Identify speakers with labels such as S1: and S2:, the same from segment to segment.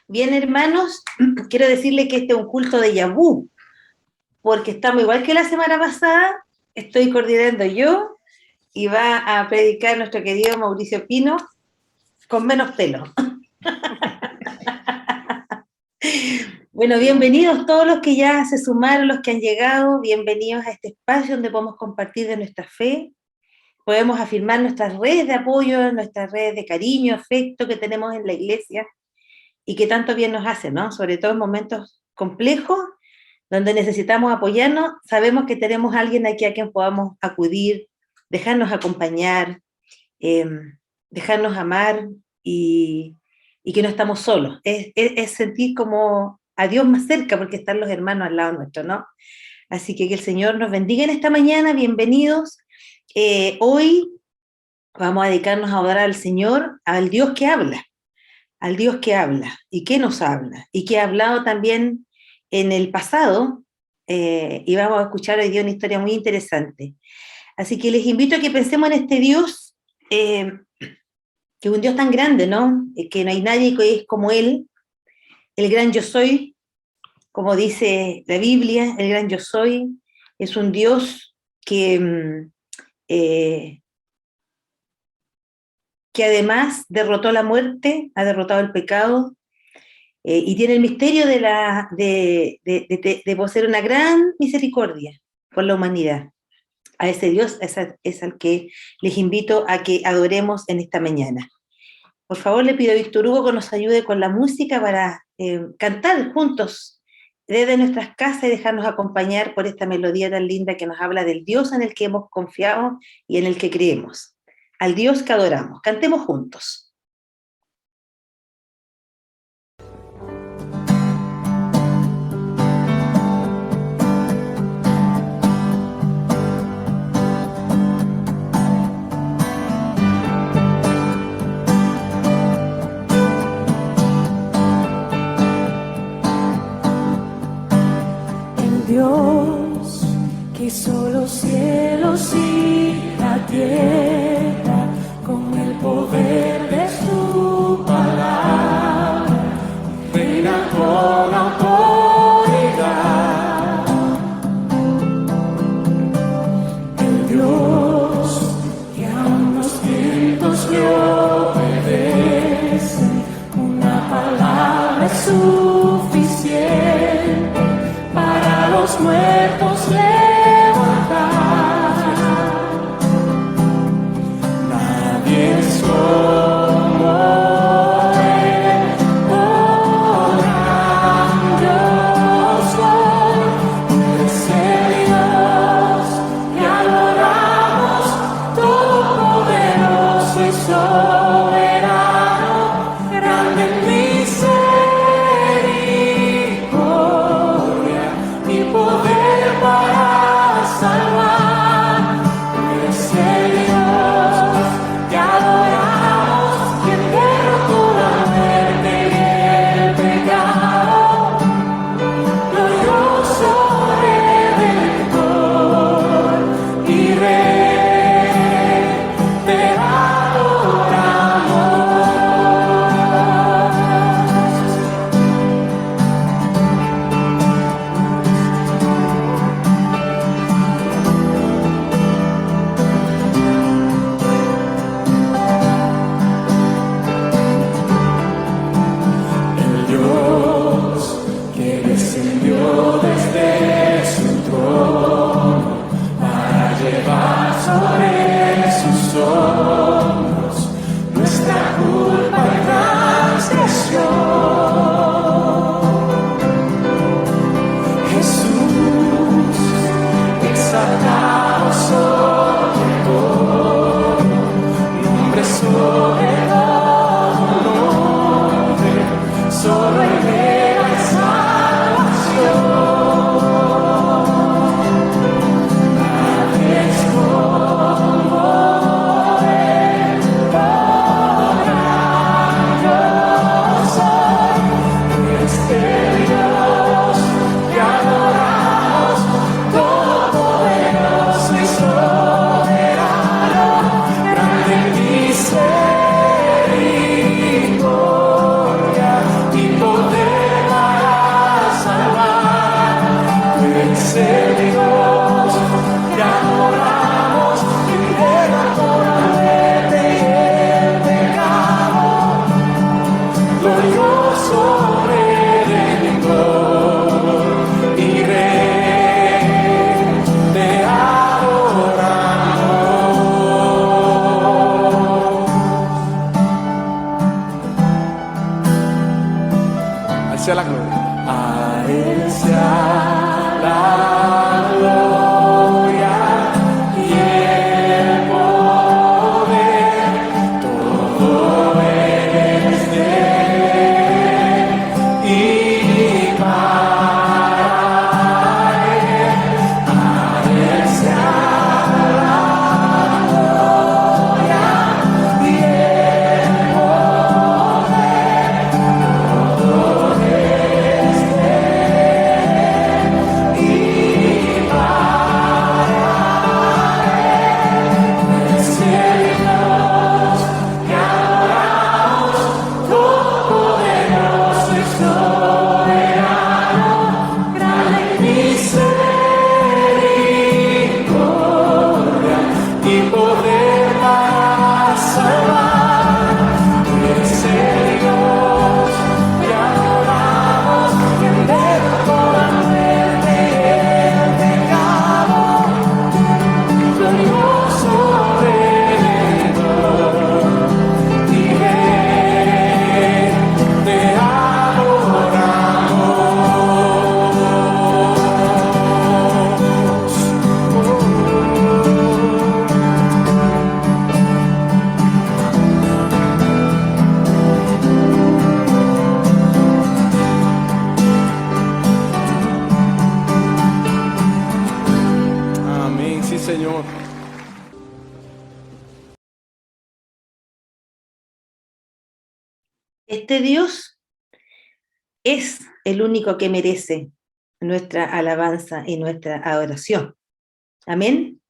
S1: Bien, hermanos, quiero decirles que este es un culto de Yabú, porque estamos igual que la semana pasada, estoy coordinando yo y va a predicar nuestro querido Mauricio Pino con menos pelo. Bueno, bienvenidos todos los que ya se sumaron, los que han llegado, bienvenidos a este espacio donde podemos compartir de nuestra fe, podemos afirmar nuestras redes de apoyo, nuestras redes de cariño, afecto que tenemos en la iglesia y que tanto bien nos hace, ¿no? Sobre todo en momentos complejos, donde necesitamos apoyarnos, sabemos que tenemos a alguien aquí a quien podamos acudir, dejarnos acompañar, eh, dejarnos amar y que no estamos solos. Es sentir como a Dios más cerca porque están los hermanos al lado nuestro, ¿no? Así que el Señor nos bendiga en esta mañana, bienvenidos. Hoy vamos a dedicarnos a adorar al Señor, al Dios que habla, al Dios que habla y que nos habla y que ha hablado también en el pasado, y vamos a escuchar hoy día una historia muy interesante. Así que les invito a que pensemos en este Dios, que es un Dios tan grande, ¿no? Que no hay nadie que es como Él, el gran yo soy, como dice la Biblia, el gran yo soy, es un Dios eh, que además derrotó la muerte, ha derrotado el pecado, y tiene el misterio de poseer una gran misericordia por la humanidad. A ese Dios es al que les invito a que adoremos en esta mañana. Por favor, le pido a Víctor Hugo que nos ayude con la música para cantar juntos desde nuestras casas y dejarnos acompañar por esta melodía tan linda que nos habla del Dios en el que hemos confiado y en el que creemos, al Dios que adoramos. Cantemos juntos.
S2: Dios que hizo los cielos y la tierra con el poder de su palabra, reina con autoridad. El Dios que a unos vientos le obedece, una palabra es suficiente para los muertos levantar. Nadie es como Él, oh gran Dios, es el Dios que adoramos, todopoderoso y soberano, grande en miseria. sea la gloria. A Él sea la gloria y el poder, todo es de Él y para Él. A Él sea la gloria y el poder, todo es de Él y para Él. Es el Dios que adoramos, todopoderoso y soberano, grande en misericordia y poder para salvar. Es el Dios que adoramos, que derrotó la muerte y el pecado, glorioso Redentor, y te Amén, sí, Señor.
S1: Este Dios es el único que merece nuestra alabanza y nuestra adoración. Amén.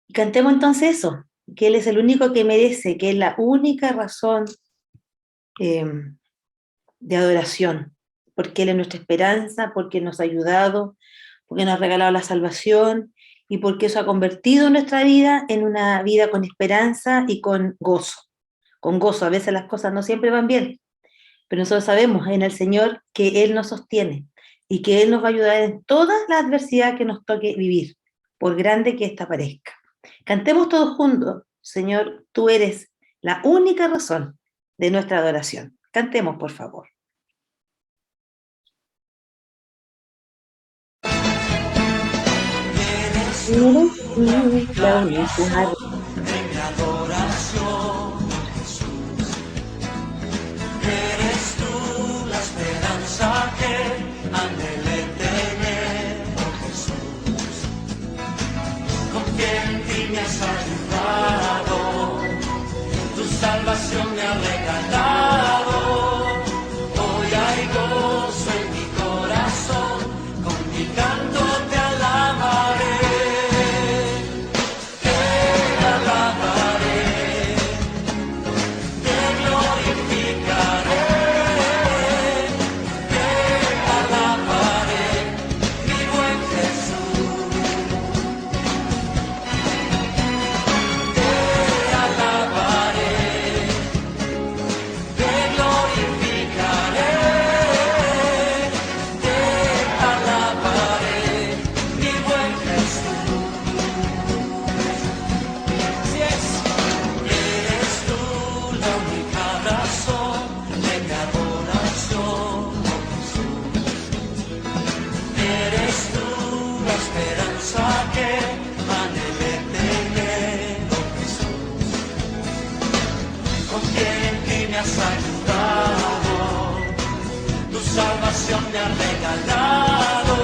S1: Y cantemos entonces eso, que Él es el único que merece, que es la única razón de adoración, porque Él es nuestra esperanza, porque nos ha ayudado, porque nos ha regalado la salvación y porque eso ha convertido nuestra vida en una vida con esperanza y con gozo. Con gozo, a veces las cosas no siempre van bien, pero nosotros sabemos en el Señor que Él nos sostiene y que Él nos va a ayudar en toda la adversidad que nos toque vivir, por grande que ésta parezca. Cantemos todos juntos, Señor, tú eres la única razón de nuestra adoración. Cantemos, por favor. Eres la única
S3: de mi adoración, Jesús. Eres tú la esperanza que anhelé tener, oh Jesús. Con quien ti me has ayudado, tu salvación me ha regalado. Hoy hay gozo en mi corazón, con mi canto te alabaré. Salvación me ha regalado.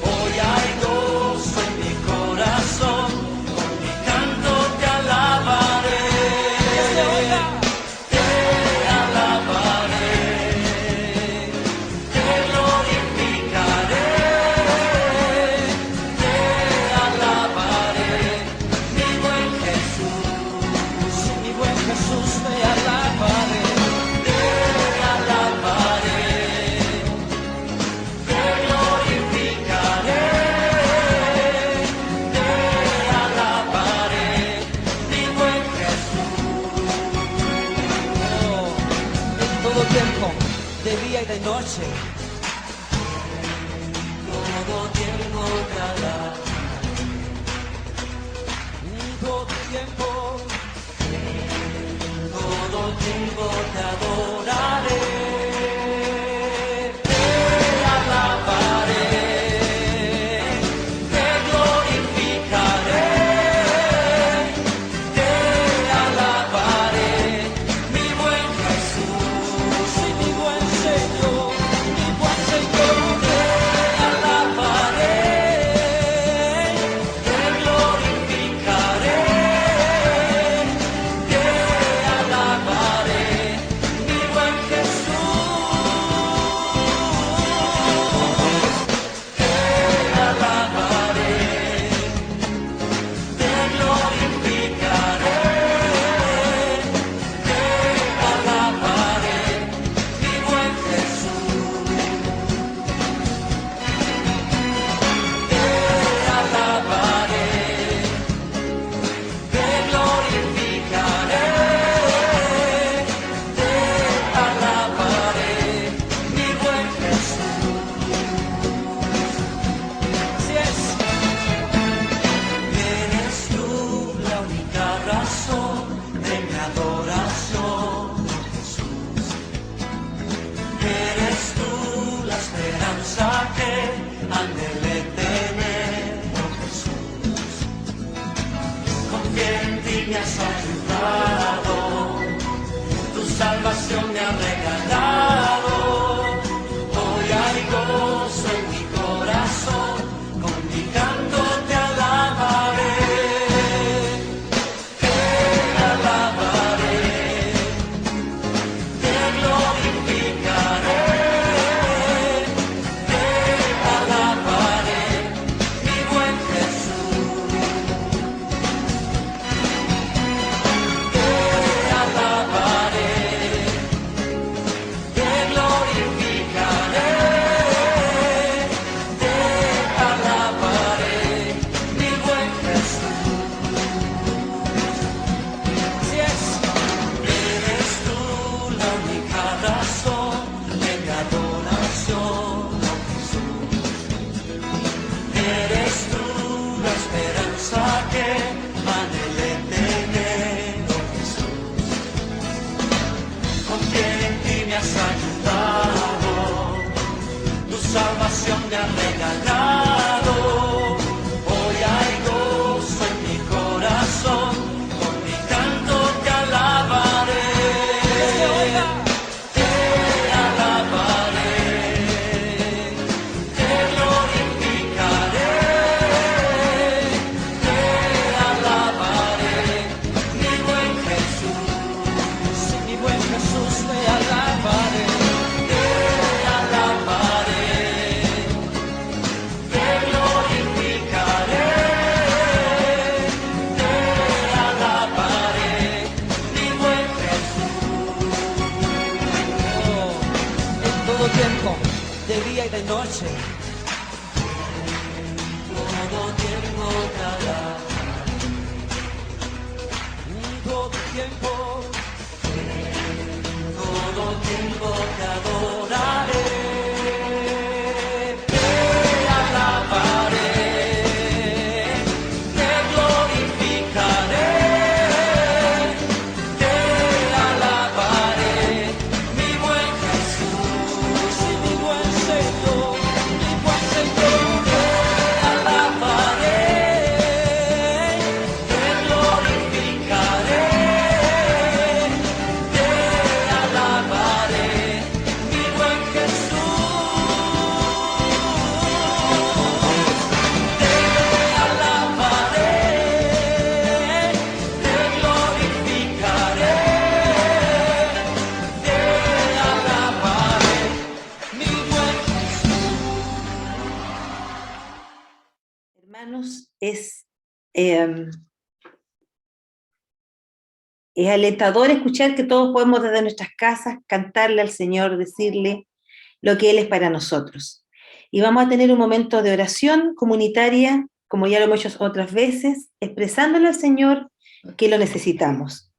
S3: Hoy hay gozo en mi corazón, con mi canto te alabaré. Te alabaré, te glorificaré. Te alabaré, mi buen Jesús, mi buen Jesús, te alabaré. De día y de noche, todo tiempo te alabaré, todo tiempo te adoraré. salvación me ha regalado. Hoy hay gozo en mi corazón, con mi canto te alabaré. Te alabaré, te glorificaré. Te alabaré, mi buen Jesús. Te alabaré, te glorificaré. Te alabaré, mi buen Jesús. Si eres tú la única razón de mi adoración, oh Jesús. Eres tú la esperanza que anhelé tener, oh Jesús. Confié en ti, me has ayudado, tu salvación me ha regalado. Hoy hay gozo en mi corazón, con mi canto te alabaré. Te alabaré, te glorificaré. Te alabaré, mi buen Jesús. Mi buen Jesús, te alabaré. Te alabaré, te glorificaré. Te alabaré, mi buen Jesús. En todo tiempo, de día y de noche, todo tiempo te alabaré. Todo tiempo te adoraré. Te alabaré, te glorificaré. Te alabaré, mi buen Jesús y mi buen Señor, mi buen Señor. Te alabaré, te glorificaré. Te alabaré, mi buen Jesús. Te alabaré, te glorificaré. Te alabaré, mi buen Jesús.
S1: Hermanos, es alentador escuchar que todos podemos desde nuestras casas cantarle al Señor, decirle lo que Él es para nosotros. Y vamos a tener un momento de oración comunitaria, como ya lo hemos hecho otras veces, expresándole al Señor que lo necesitamos.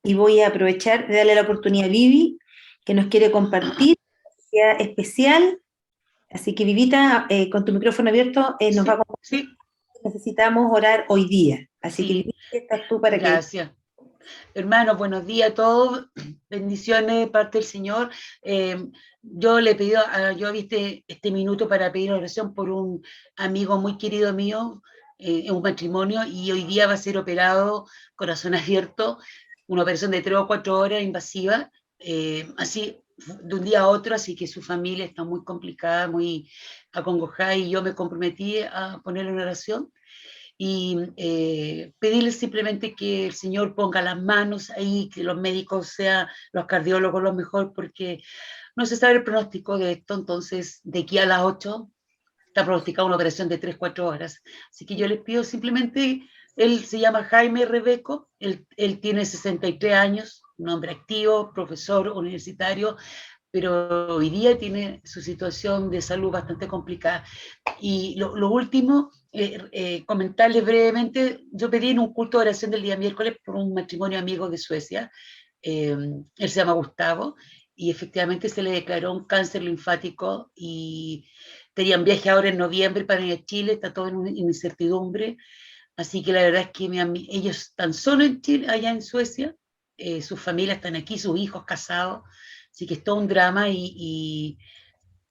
S1: Y voy a aprovechar de darle la oportunidad a Vivi, que nos quiere compartir una necesidad especial. Así que, Vivita, con tu micrófono abierto, nos va a compartir.
S4: Sí,
S1: Necesitamos orar hoy día. Así que,
S4: sí,
S1: Vivita, estás tú para que...
S4: gracias. Hermanos, buenos días a todos, bendiciones de parte del Señor. Yo le pido, yo viste este minuto para pedir oración por un amigo muy querido mío, en un matrimonio, y hoy día va a ser operado, corazón abierto, una operación de 3 o 4 horas invasiva, así de un día a otro, así que su familia está muy complicada, muy acongojada, y yo me comprometí a ponerle una oración. Y pedirle simplemente que el Señor ponga las manos ahí, que los médicos sean los cardiólogos lo mejor, porque no se sabe el pronóstico de esto. Entonces de aquí a las 8 está pronosticada una operación de 3 4 horas, así que yo les pido simplemente, él se llama Jaime Rebeco, él tiene 63 años, un hombre activo, profesor universitario, pero hoy día tiene su situación de salud bastante complicada. Y lo último, comentarles brevemente, yo pedí en un culto de oración del día miércoles por un matrimonio amigo de Suecia, él se llama Gustavo, y efectivamente se le declaró un cáncer linfático, y tenían viaje ahora en noviembre para ir a Chile, está todo en incertidumbre, así que la verdad es que ellos están solo en Chile, allá en Suecia, sus familias están aquí, sus hijos casados, así que es todo un drama, y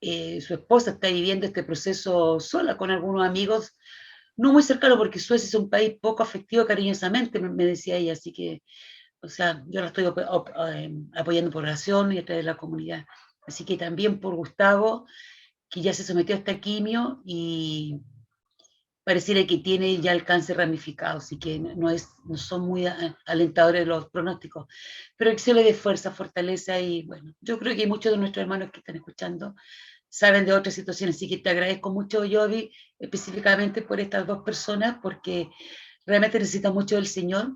S4: su esposa está viviendo este proceso sola con algunos amigos, no muy cercanos, porque Suecia es un país poco afectivo cariñosamente, me decía ella, así que o sea, yo la estoy apoyando por oración y a través de la comunidad. Así que también por Gustavo, que ya se sometió a esta quimio y pareciera que tiene ya el cáncer ramificado, así que no son muy alentadores los pronósticos, pero que se le dé fuerza, fortaleza y bueno, yo creo que muchos de nuestros hermanos que están escuchando saben de otras situaciones, así que te agradezco mucho, Jovi, específicamente por estas dos personas, porque realmente necesitan mucho del Señor,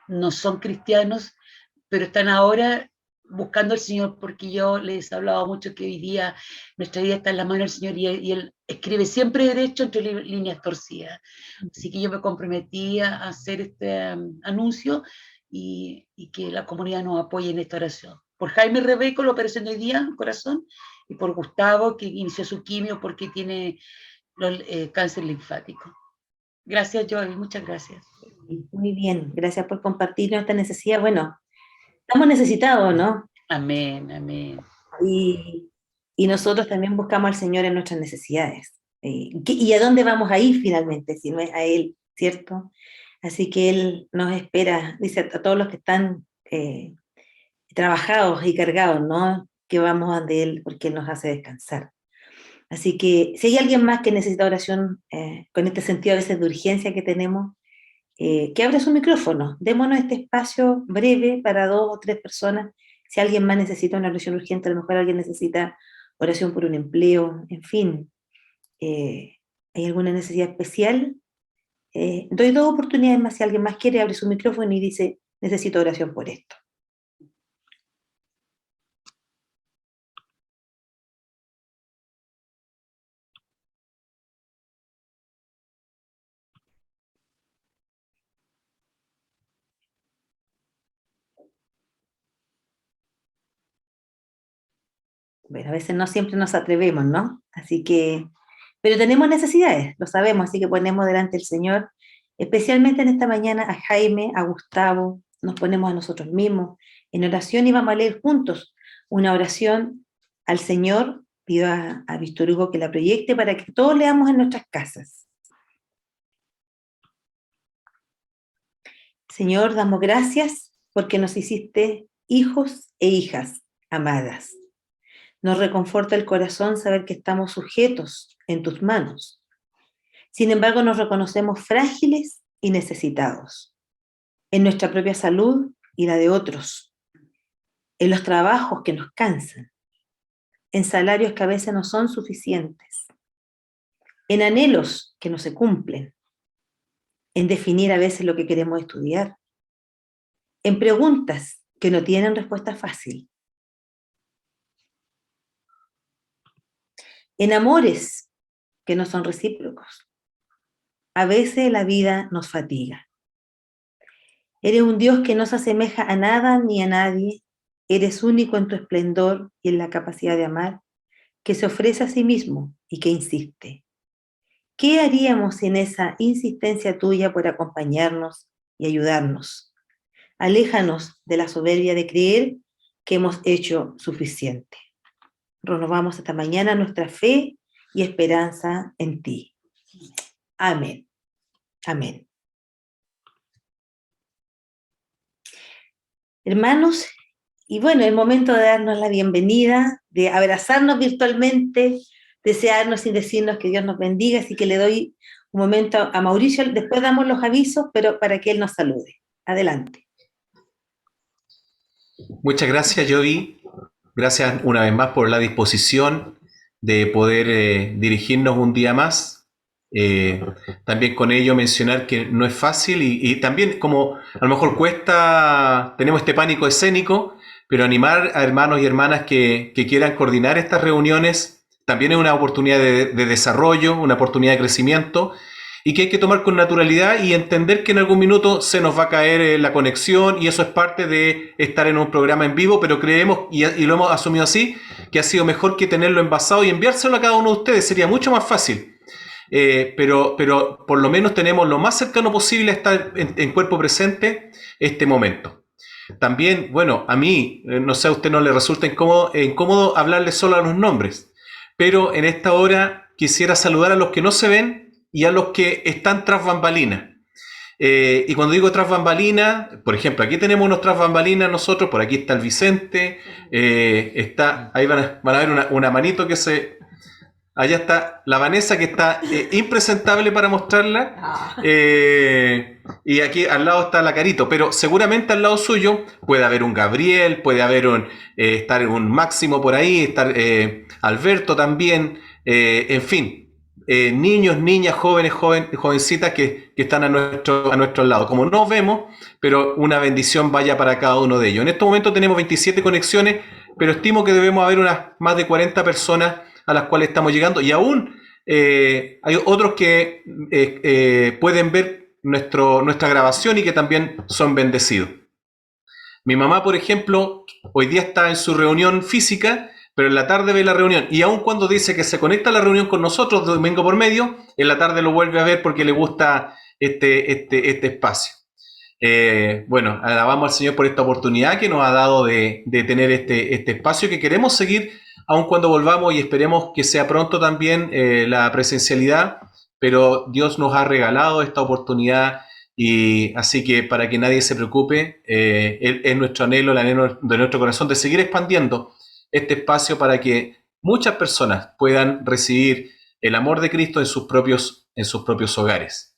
S4: no son cristianos, pero están ahora buscando al Señor, porque yo les he hablado mucho que hoy día nuestra vida está en la mano del Señor y Él escribe siempre derecho entre líneas torcidas. Así que yo me comprometí a hacer este anuncio y que la comunidad nos apoye en esta oración. Por Jaime Rebeco, la operación de hoy día, corazón, y por Gustavo, que inició su quimio porque tiene cáncer linfático. Gracias, Joel, muchas gracias.
S1: Muy bien, gracias por compartir nuestra necesidad. Bueno, estamos necesitados, ¿no?
S4: Amén, amén.
S1: Y nosotros también buscamos al Señor en nuestras necesidades. ¿Y a dónde vamos a ir finalmente si no es a Él, cierto? Así que Él nos espera, dice a todos los que están trabajados y cargados, ¿no? Que vamos ante Él porque Él nos hace descansar. Así que si hay alguien más que necesita oración con este sentido a veces de urgencia que tenemos, que abra su micrófono, démonos este espacio breve para 2 o 3 personas. Si alguien más necesita una oración urgente, a lo mejor alguien necesita oración por un empleo, en fin, ¿hay alguna necesidad especial? Doy 2 oportunidades más, si alguien más quiere, abre su micrófono y dice, necesito oración por esto. Bueno, a veces no siempre nos atrevemos, ¿no? Así que, pero tenemos necesidades, lo sabemos, así que ponemos delante del Señor, especialmente en esta mañana a Jaime, a Gustavo, nos ponemos a nosotros mismos en oración y vamos a leer juntos una oración al Señor. Pido a Víctor Hugo que la proyecte para que todos leamos en nuestras casas. Señor, damos gracias porque nos hiciste hijos e hijas amadas. Nos reconforta el corazón saber que estamos sujetos en tus manos. Sin embargo, nos reconocemos frágiles y necesitados, en nuestra propia salud y la de otros, en los trabajos que nos cansan, en salarios que a veces no son suficientes, en anhelos que no se cumplen, en definir a veces lo que queremos estudiar, en preguntas que no tienen respuesta fácil, en amores que no son recíprocos. A veces la vida nos fatiga. Eres un Dios que no se asemeja a nada ni a nadie. Eres único en tu esplendor y en la capacidad de amar, que se ofrece a sí mismo y que insiste. ¿Qué haríamos sin esa insistencia tuya por acompañarnos y ayudarnos? Aléjanos de la soberbia de creer que hemos hecho suficiente. Renovamos esta mañana nuestra fe y esperanza en ti. Amén. Amén. Hermanos, y bueno, es el momento de darnos la bienvenida, de abrazarnos virtualmente, desearnos y decirnos que Dios nos bendiga, así que le doy un momento a Mauricio, después damos los avisos, pero para que él nos salude. Adelante.
S5: Muchas gracias, Jovi. Gracias una vez más por la disposición de poder dirigirnos un día más. También con ello mencionar que no es fácil y también como a lo mejor cuesta, tenemos este pánico escénico, pero animar a hermanos y hermanas que quieran coordinar estas reuniones también es una oportunidad de desarrollo, una oportunidad de crecimiento y que hay que tomar con naturalidad y entender que en algún minuto se nos va a caer la conexión y eso es parte de estar en un programa en vivo, pero creemos y lo hemos asumido así, que ha sido mejor que tenerlo envasado y enviárselo a cada uno de ustedes, sería mucho más fácil. Pero por lo menos tenemos lo más cercano posible a estar en cuerpo presente este momento. También, bueno, a mí, no sé, a usted no le resulta incómodo hablarle solo a los nombres, pero en esta hora quisiera saludar a los que no se ven y a los que están tras bambalinas. Y cuando digo tras bambalinas, por ejemplo, aquí tenemos unos tras bambalinas nosotros, por aquí está el Vicente, ahí van a ver una manito que se... Allá está la Vanessa, que está impresentable para mostrarla. Y aquí al lado está la Carito. Pero seguramente al lado suyo puede haber un Gabriel, puede haber estar un Máximo por ahí, estar Alberto también. En fin, niños, niñas, jóvenes, jovencitas que están a nuestro lado. Como no vemos, pero una bendición vaya para cada uno de ellos. En este momento tenemos 27 conexiones, pero estimo que debemos haber unas más de 40 personas a las cuales estamos llegando, y aún hay otros que pueden ver nuestra grabación y que también son bendecidos. Mi mamá, por ejemplo, hoy día está en su reunión física, pero en la tarde ve la reunión, y aun cuando dice que se conecta a la reunión con nosotros domingo por medio, en la tarde lo vuelve a ver porque le gusta este espacio. Bueno, alabamos al Señor por esta oportunidad que nos ha dado de tener este espacio que queremos seguir aun cuando volvamos, y esperemos que sea pronto también la presencialidad, pero Dios nos ha regalado esta oportunidad, y así que para que nadie se preocupe, es nuestro anhelo, el anhelo de nuestro corazón de seguir expandiendo este espacio para que muchas personas puedan recibir el amor de Cristo en sus propios hogares.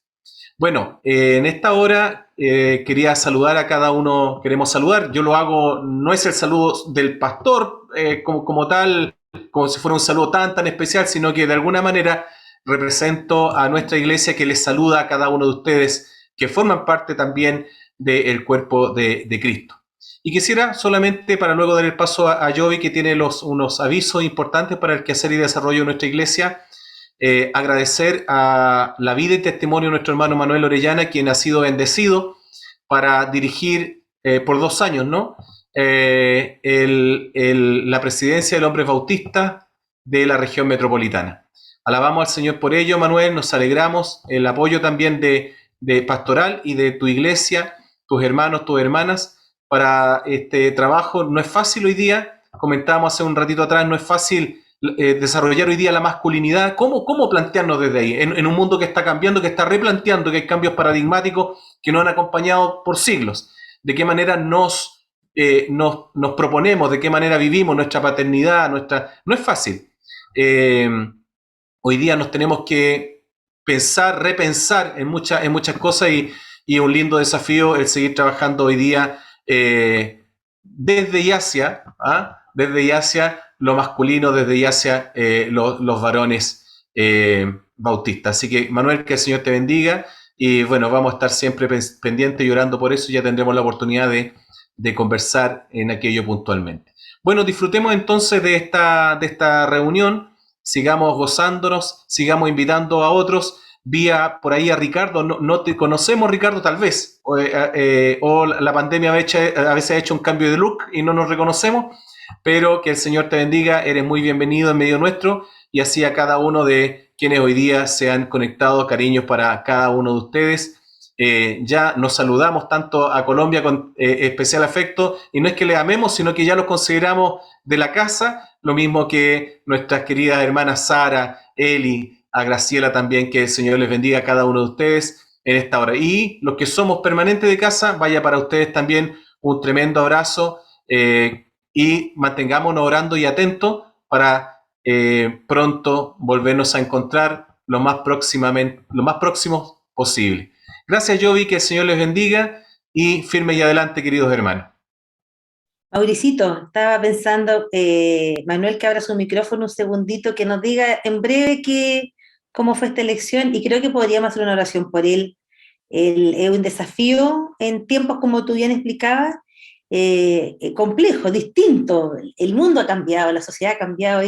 S5: Bueno, en esta hora quería saludar a cada uno, queremos saludar, yo lo hago, no es el saludo del pastor como tal, como si fuera un saludo tan especial, sino que de alguna manera represento a nuestra iglesia que les saluda a cada uno de ustedes que forman parte también del cuerpo de Cristo. Y quisiera solamente, para luego dar el paso a Jovi, que tiene unos avisos importantes para el quehacer y desarrollo de nuestra iglesia, agradecer a la vida y testimonio de nuestro hermano Manuel Orellana, quien ha sido bendecido para dirigir por 2 años, ¿no? La presidencia del Hombres Bautistas de la región metropolitana. Alabamos al Señor por ello, Manuel, nos alegramos, el apoyo también de pastoral y de tu iglesia, tus hermanos, tus hermanas, para este trabajo. No es fácil hoy día, comentábamos hace un ratito atrás, no es fácil desarrollar hoy día la masculinidad. ¿Cómo plantearnos desde ahí? En un mundo que está cambiando, que está replanteando, que hay cambios paradigmáticos que nos han acompañado por siglos. ¿De qué manera nos proponemos, de qué manera vivimos nuestra paternidad? No es fácil. Hoy día nos tenemos que repensar en muchas cosas, y un lindo desafío el seguir trabajando hoy día desde y hacia, desde y hacia lo masculino, desde y hacia los varones bautistas. Así que, Manuel, que el Señor te bendiga, y bueno, vamos a estar siempre pendientes y orando por eso, y ya tendremos la oportunidad de conversar en aquello puntualmente. Bueno, disfrutemos entonces de esta reunión, sigamos gozándonos, sigamos invitando a otros. Vía por ahí a Ricardo, no te conocemos, Ricardo, tal vez, o la pandemia a veces ha hecho un cambio de look y no nos reconocemos, pero que el Señor te bendiga, eres muy bienvenido en medio nuestro, y así a cada uno de quienes hoy día se han conectado, cariños para cada uno de ustedes. Ya nos saludamos tanto a Colombia con especial afecto, y no es que le amemos, sino que ya los consideramos de la casa, lo mismo que nuestras queridas hermanas Sara, Eli, a Graciela también, que el Señor les bendiga a cada uno de ustedes en esta hora. Y los que somos permanentes de casa, vaya para ustedes también un tremendo abrazo, y mantengámonos orando y atentos para pronto volvernos a encontrar lo más próximos posible. Gracias, Jovi, que el Señor les bendiga, y firme y adelante, queridos hermanos.
S1: Mauricito, estaba pensando, Manuel, que abra su micrófono un segundito, que nos diga en breve cómo fue esta elección, y creo que podríamos hacer una oración por él. Es un desafío en tiempos, como tú bien explicabas, complejo, distinto. El mundo ha cambiado, la sociedad ha cambiado,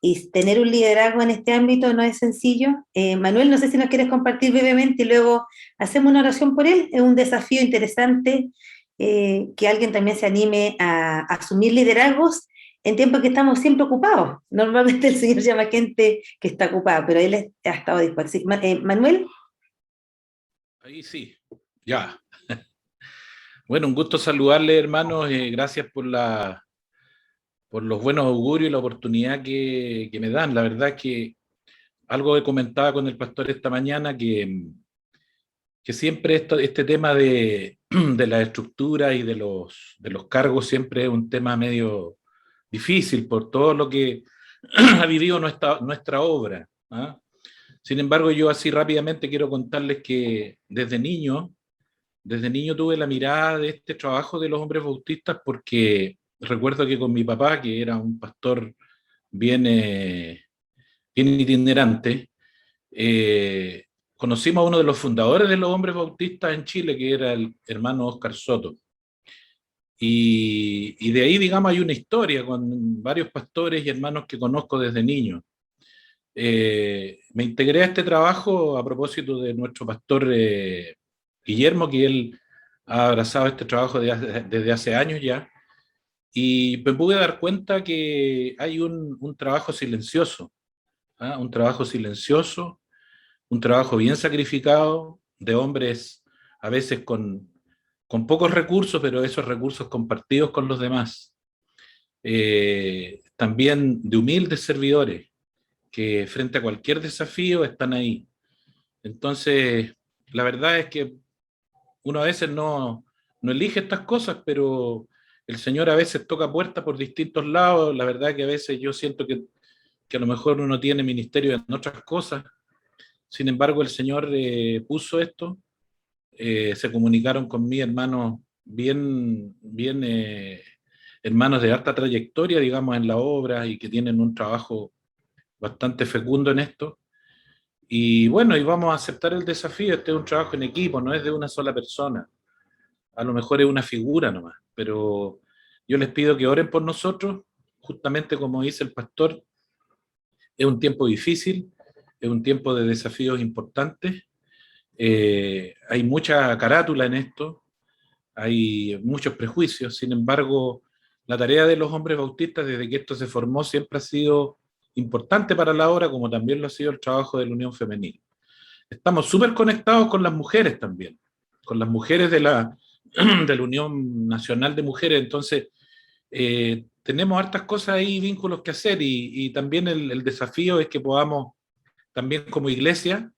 S1: y tener un liderazgo en este ámbito no es sencillo. Manuel, no sé si nos quieres compartir brevemente y luego hacemos una oración por él. Es un desafío interesante, que alguien también se anime a asumir liderazgos en tiempos que estamos siempre ocupados. Normalmente el Señor llama gente que está ocupada, pero Él ha estado dispuesto. Sí, Manuel.
S6: Ahí sí, ya. Bueno, un gusto saludarle, hermanos. Gracias por los buenos augurios y la oportunidad que me dan. La verdad es que algo que comentaba con el pastor esta mañana, que que siempre este tema de la estructura y de los cargos siempre es un tema medio difícil por todo lo que ha vivido nuestra obra. ¿Ah? Sin embargo, yo así rápidamente quiero contarles que desde niño tuve la mirada de este trabajo de los hombres bautistas porque recuerdo que con mi papá, que era un pastor bien, bien itinerante, conocimos a uno de los fundadores de los hombres bautistas en Chile, que era el hermano Oscar Soto. Y de ahí, digamos, hay una historia con varios pastores y hermanos que conozco desde niño. Me integré a este trabajo a propósito de nuestro pastor Guillermo, que él ha abrazado este trabajo desde hace años ya, y me pude dar cuenta que hay un trabajo silencioso, ¿ah? Un trabajo silencioso, un trabajo bien sacrificado, de hombres a veces con pocos recursos, pero esos recursos compartidos con los demás. También de humildes servidores, que frente a cualquier desafío están ahí. Entonces, la verdad es que uno a veces no elige estas cosas, pero el Señor a veces toca puertas por distintos lados. La verdad que a veces yo siento que a lo mejor uno tiene ministerio en otras cosas. Sin embargo, el Señor puso esto. Se comunicaron con mí hermanos bien hermanos de alta trayectoria, digamos, en la obra y que tienen un trabajo bastante fecundo en esto. Y bueno, y vamos a aceptar el desafío. Este es un trabajo en equipo, no es de una sola persona. A lo mejor es una figura nomás, pero yo les pido que oren por nosotros, justamente como dice el pastor. Es un tiempo difícil, es un tiempo de desafíos importantes. Hay mucha carátula en esto, hay muchos prejuicios. Sin embargo, la tarea de los hombres bautistas desde que esto se formó siempre ha sido importante para la obra, como también lo ha sido el trabajo de la Unión Femenil. Estamos súper conectados con las mujeres también, con las mujeres de la Unión Nacional de Mujeres. Entonces, tenemos hartas cosas ahí, vínculos que hacer, y también el desafío es que podamos, también como iglesia,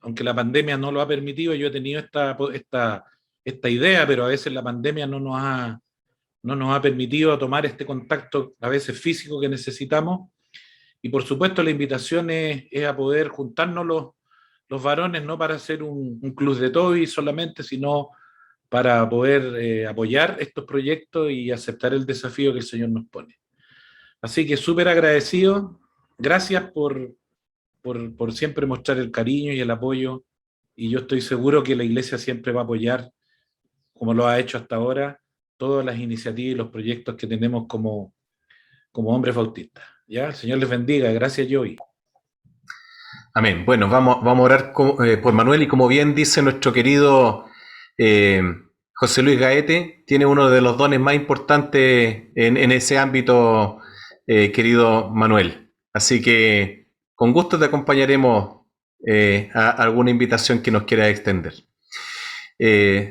S6: aunque la pandemia no lo ha permitido, yo he tenido esta idea, pero a veces la pandemia no nos ha permitido tomar este contacto, a veces físico, que necesitamos. Y por supuesto la invitación es a poder juntarnos los varones, no para hacer un club de toby solamente, sino para poder apoyar estos proyectos y aceptar el desafío que el Señor nos pone. Así que súper agradecido. Gracias por siempre mostrar el cariño y el apoyo. Y yo estoy seguro que la iglesia siempre va a apoyar, como lo ha hecho hasta ahora, todas las iniciativas y los proyectos que tenemos como hombres bautistas. ¿Ya? El Señor les bendiga. Gracias, Joey.
S5: Amén. Bueno, vamos a orar por Manuel, y como bien dice nuestro querido José Luis Gaete, tiene uno de los dones más importantes en ese ámbito, querido Manuel. Así que con gusto te acompañaremos a alguna invitación que nos quiera extender.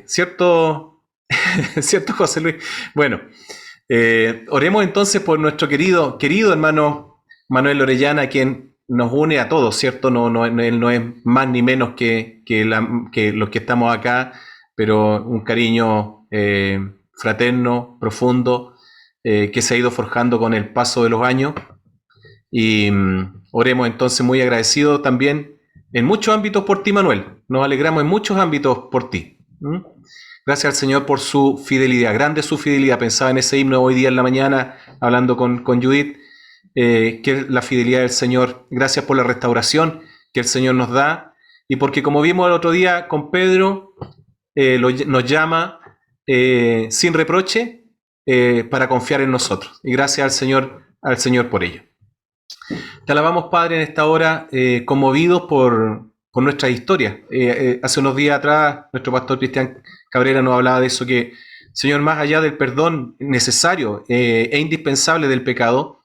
S5: ¿Cierto? ¿Cierto, José Luis? Bueno, oremos entonces por nuestro querido hermano Manuel Orellana, quien nos une a todos, ¿cierto? Él no es más ni menos que los que estamos acá, pero un cariño fraterno, profundo, que se ha ido forjando con el paso de los años. Y oremos entonces muy agradecidos también en muchos ámbitos por ti, Manuel. Nos alegramos en muchos ámbitos por ti. Gracias al Señor por su fidelidad, grande su fidelidad. Pensaba en ese himno hoy día en la mañana, hablando con Judith, que es la fidelidad del Señor. Gracias por la restauración que el Señor nos da, y porque, como vimos el otro día con Pedro, nos llama sin reproche para confiar en nosotros. Y gracias al Señor por ello. Te alabamos, Padre, en esta hora, conmovidos por nuestra historia. Hace unos días atrás, nuestro pastor Cristian Cabrera nos hablaba de eso, que, Señor, más allá del perdón necesario e indispensable del pecado,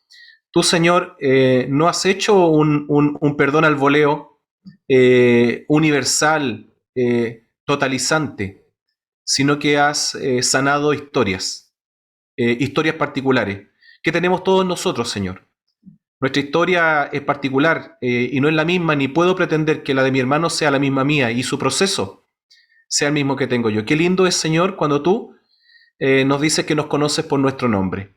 S5: tú, Señor, no has hecho un perdón al voleo universal, totalizante, sino que has sanado historias particulares que tenemos todos nosotros, Señor. Nuestra historia es particular y no es la misma, ni puedo pretender que la de mi hermano sea la misma mía, y su proceso sea el mismo que tengo yo. Qué lindo es, Señor, cuando tú nos dices que nos conoces por nuestro nombre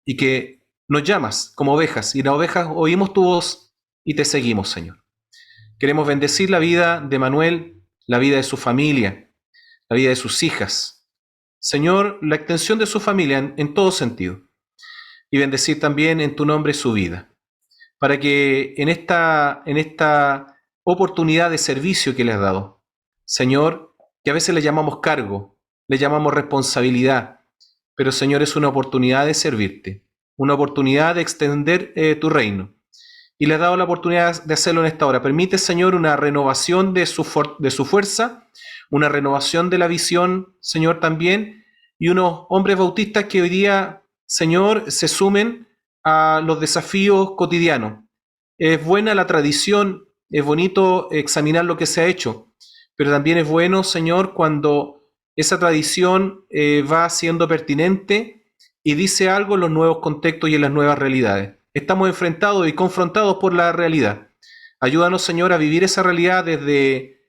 S5: y que nos llamas como ovejas, y las ovejas oímos tu voz y te seguimos, Señor. Queremos bendecir la vida de Manuel, la vida de su familia, la vida de sus hijas. Señor, la extensión de su familia en todo sentido. Y bendecir también en tu nombre su vida, para que en esta oportunidad de servicio que le has dado, Señor, que a veces le llamamos cargo, le llamamos responsabilidad, pero Señor, es una oportunidad de servirte, una oportunidad de extender tu reino. Y le has dado la oportunidad de hacerlo en esta hora. Permite, Señor, una renovación de su fuerza, una renovación de la visión, Señor, también, y unos hombres bautistas que hoy día, Señor, se sumen a los desafíos cotidianos. Es buena la tradición, es bonito examinar lo que se ha hecho, pero también es bueno, Señor, cuando esa tradición va siendo pertinente y dice algo en los nuevos contextos y en las nuevas realidades. Estamos enfrentados y confrontados por la realidad. Ayúdanos, Señor, a vivir esa realidad desde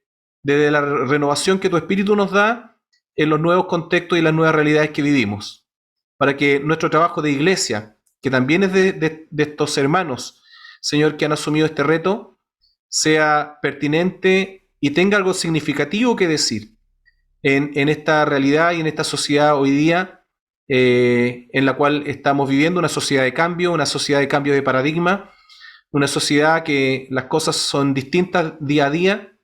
S5: la renovación que tu Espíritu nos da en los nuevos contextos y las nuevas realidades que vivimos, para que nuestro trabajo de iglesia, que también es de estos hermanos, Señor, que han asumido este reto, sea pertinente y tenga algo significativo que decir en esta realidad y en esta sociedad hoy día, en la cual estamos viviendo, una sociedad de cambio de paradigma, una sociedad que las cosas son distintas día a día.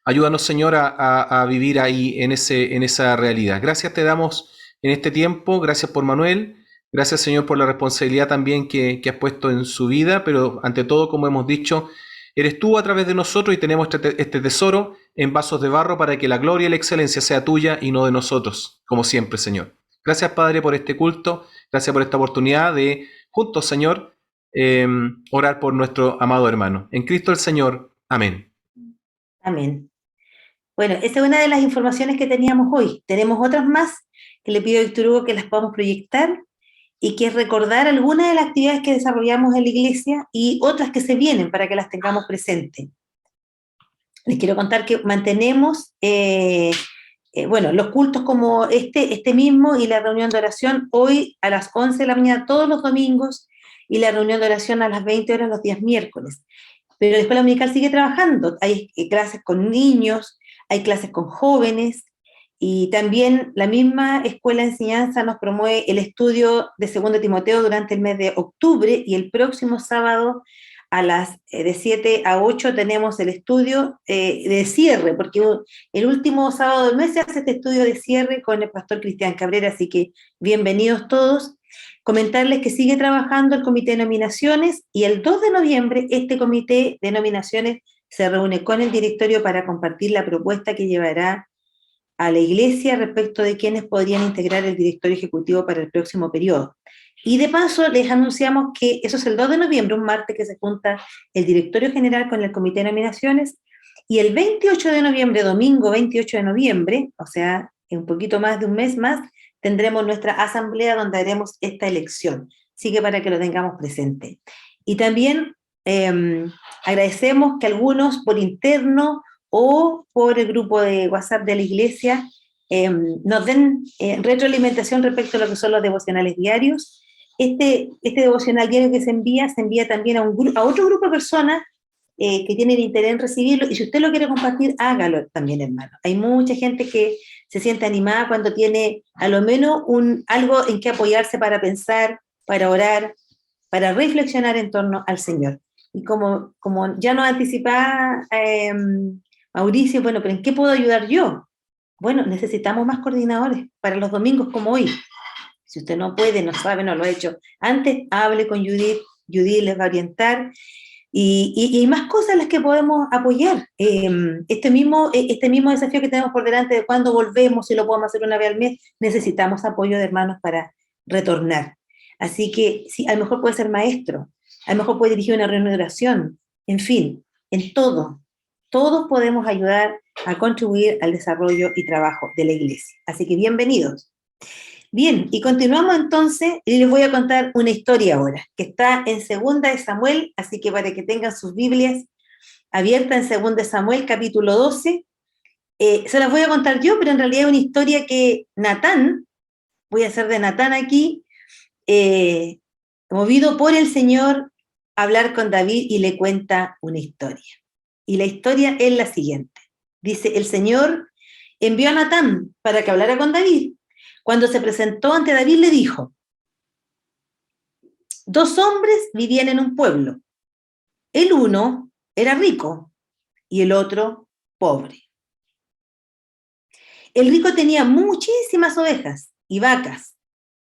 S5: Ayúdanos, Señor, a vivir ahí en esa realidad. Gracias te damos en este tiempo, gracias por Manuel, gracias, Señor, por la responsabilidad también que has puesto en su vida, pero ante todo, como hemos dicho, eres tú a través de nosotros y tenemos este tesoro en vasos de barro para que la gloria y la excelencia sea tuya y no de nosotros, como siempre, Señor. Gracias, Padre, por este culto, gracias por esta oportunidad de, juntos, Señor, orar por nuestro amado hermano. En Cristo el Señor. Amén.
S1: Amén. Bueno, esa es una de las informaciones que teníamos hoy. Tenemos otras más que le pido a Víctor Hugo que las podamos proyectar y que es recordar algunas de las actividades que desarrollamos en la iglesia y otras que se vienen para que las tengamos presentes. Les quiero contar que mantenemos los cultos como este mismo y la reunión de oración hoy a las 11 de la mañana todos los domingos y la reunión de oración a las 20 horas los días miércoles. Pero la escuela dominical sigue trabajando, hay clases con niños, hay clases con jóvenes, y también la misma escuela de enseñanza nos promueve el estudio de 2 Timoteo durante el mes de octubre, y el próximo sábado de 7 a 8 tenemos el estudio de cierre, porque el último sábado del mes se hace este estudio de cierre con el pastor Cristian Cabrera, así que bienvenidos todos. Comentarles que sigue trabajando el comité de nominaciones, y el 2 de noviembre este comité de nominaciones se reúne con el directorio para compartir la propuesta que llevará a la iglesia respecto de quienes podrían integrar el directorio ejecutivo para el próximo periodo. Y de paso les anunciamos que eso es el 2 de noviembre, un martes, que se junta el directorio general con el comité de nominaciones, y el 28 de noviembre, domingo 28 de noviembre, o sea, en un poquito más de un mes más, tendremos nuestra asamblea donde haremos esta elección. Así que para que lo tengamos presente. Y también agradecemos que algunos por interno o por el grupo de WhatsApp de la iglesia nos den retroalimentación respecto a lo que son los devocionales diarios. Este devocional diario que se envía también a otro grupo de personas que tienen interés en recibirlo, y si usted lo quiere compartir, hágalo también, hermano. Hay mucha gente que se siente animada cuando tiene a lo menos algo en que apoyarse para pensar, para orar, para reflexionar en torno al Señor. Y como ya nos anticipaba Mauricio, bueno, pero ¿en qué puedo ayudar yo? Bueno, necesitamos más coordinadores para los domingos como hoy. Si usted no puede, no sabe, no lo ha hecho antes, hable con Judith les va a orientar, y hay más cosas en las que podemos apoyar. Este mismo desafío que tenemos por delante de cuándo volvemos, si lo podemos hacer una vez al mes, necesitamos apoyo de hermanos para retornar. Así que sí, a lo mejor puede ser maestro, a lo mejor puede dirigir una reunión de oración, en fin, en todo. Todos podemos ayudar a contribuir al desarrollo y trabajo de la iglesia. Así que bienvenidos. Bien, y continuamos entonces, y les voy a contar una historia ahora, que está en 2 de Samuel, así que para que tengan sus Biblias abiertas en 2 de Samuel, capítulo 12, Se las voy a contar yo, pero en realidad es una historia que Natán, voy a hacer de Natán aquí, movido por el Señor, hablar con David y le cuenta una historia. Y la historia es la siguiente. Dice, el Señor envió a Natán para que hablara con David. Cuando se presentó ante David le dijo, 2 hombres vivían en un pueblo. El uno era rico y el otro pobre. El rico tenía muchísimas ovejas y vacas.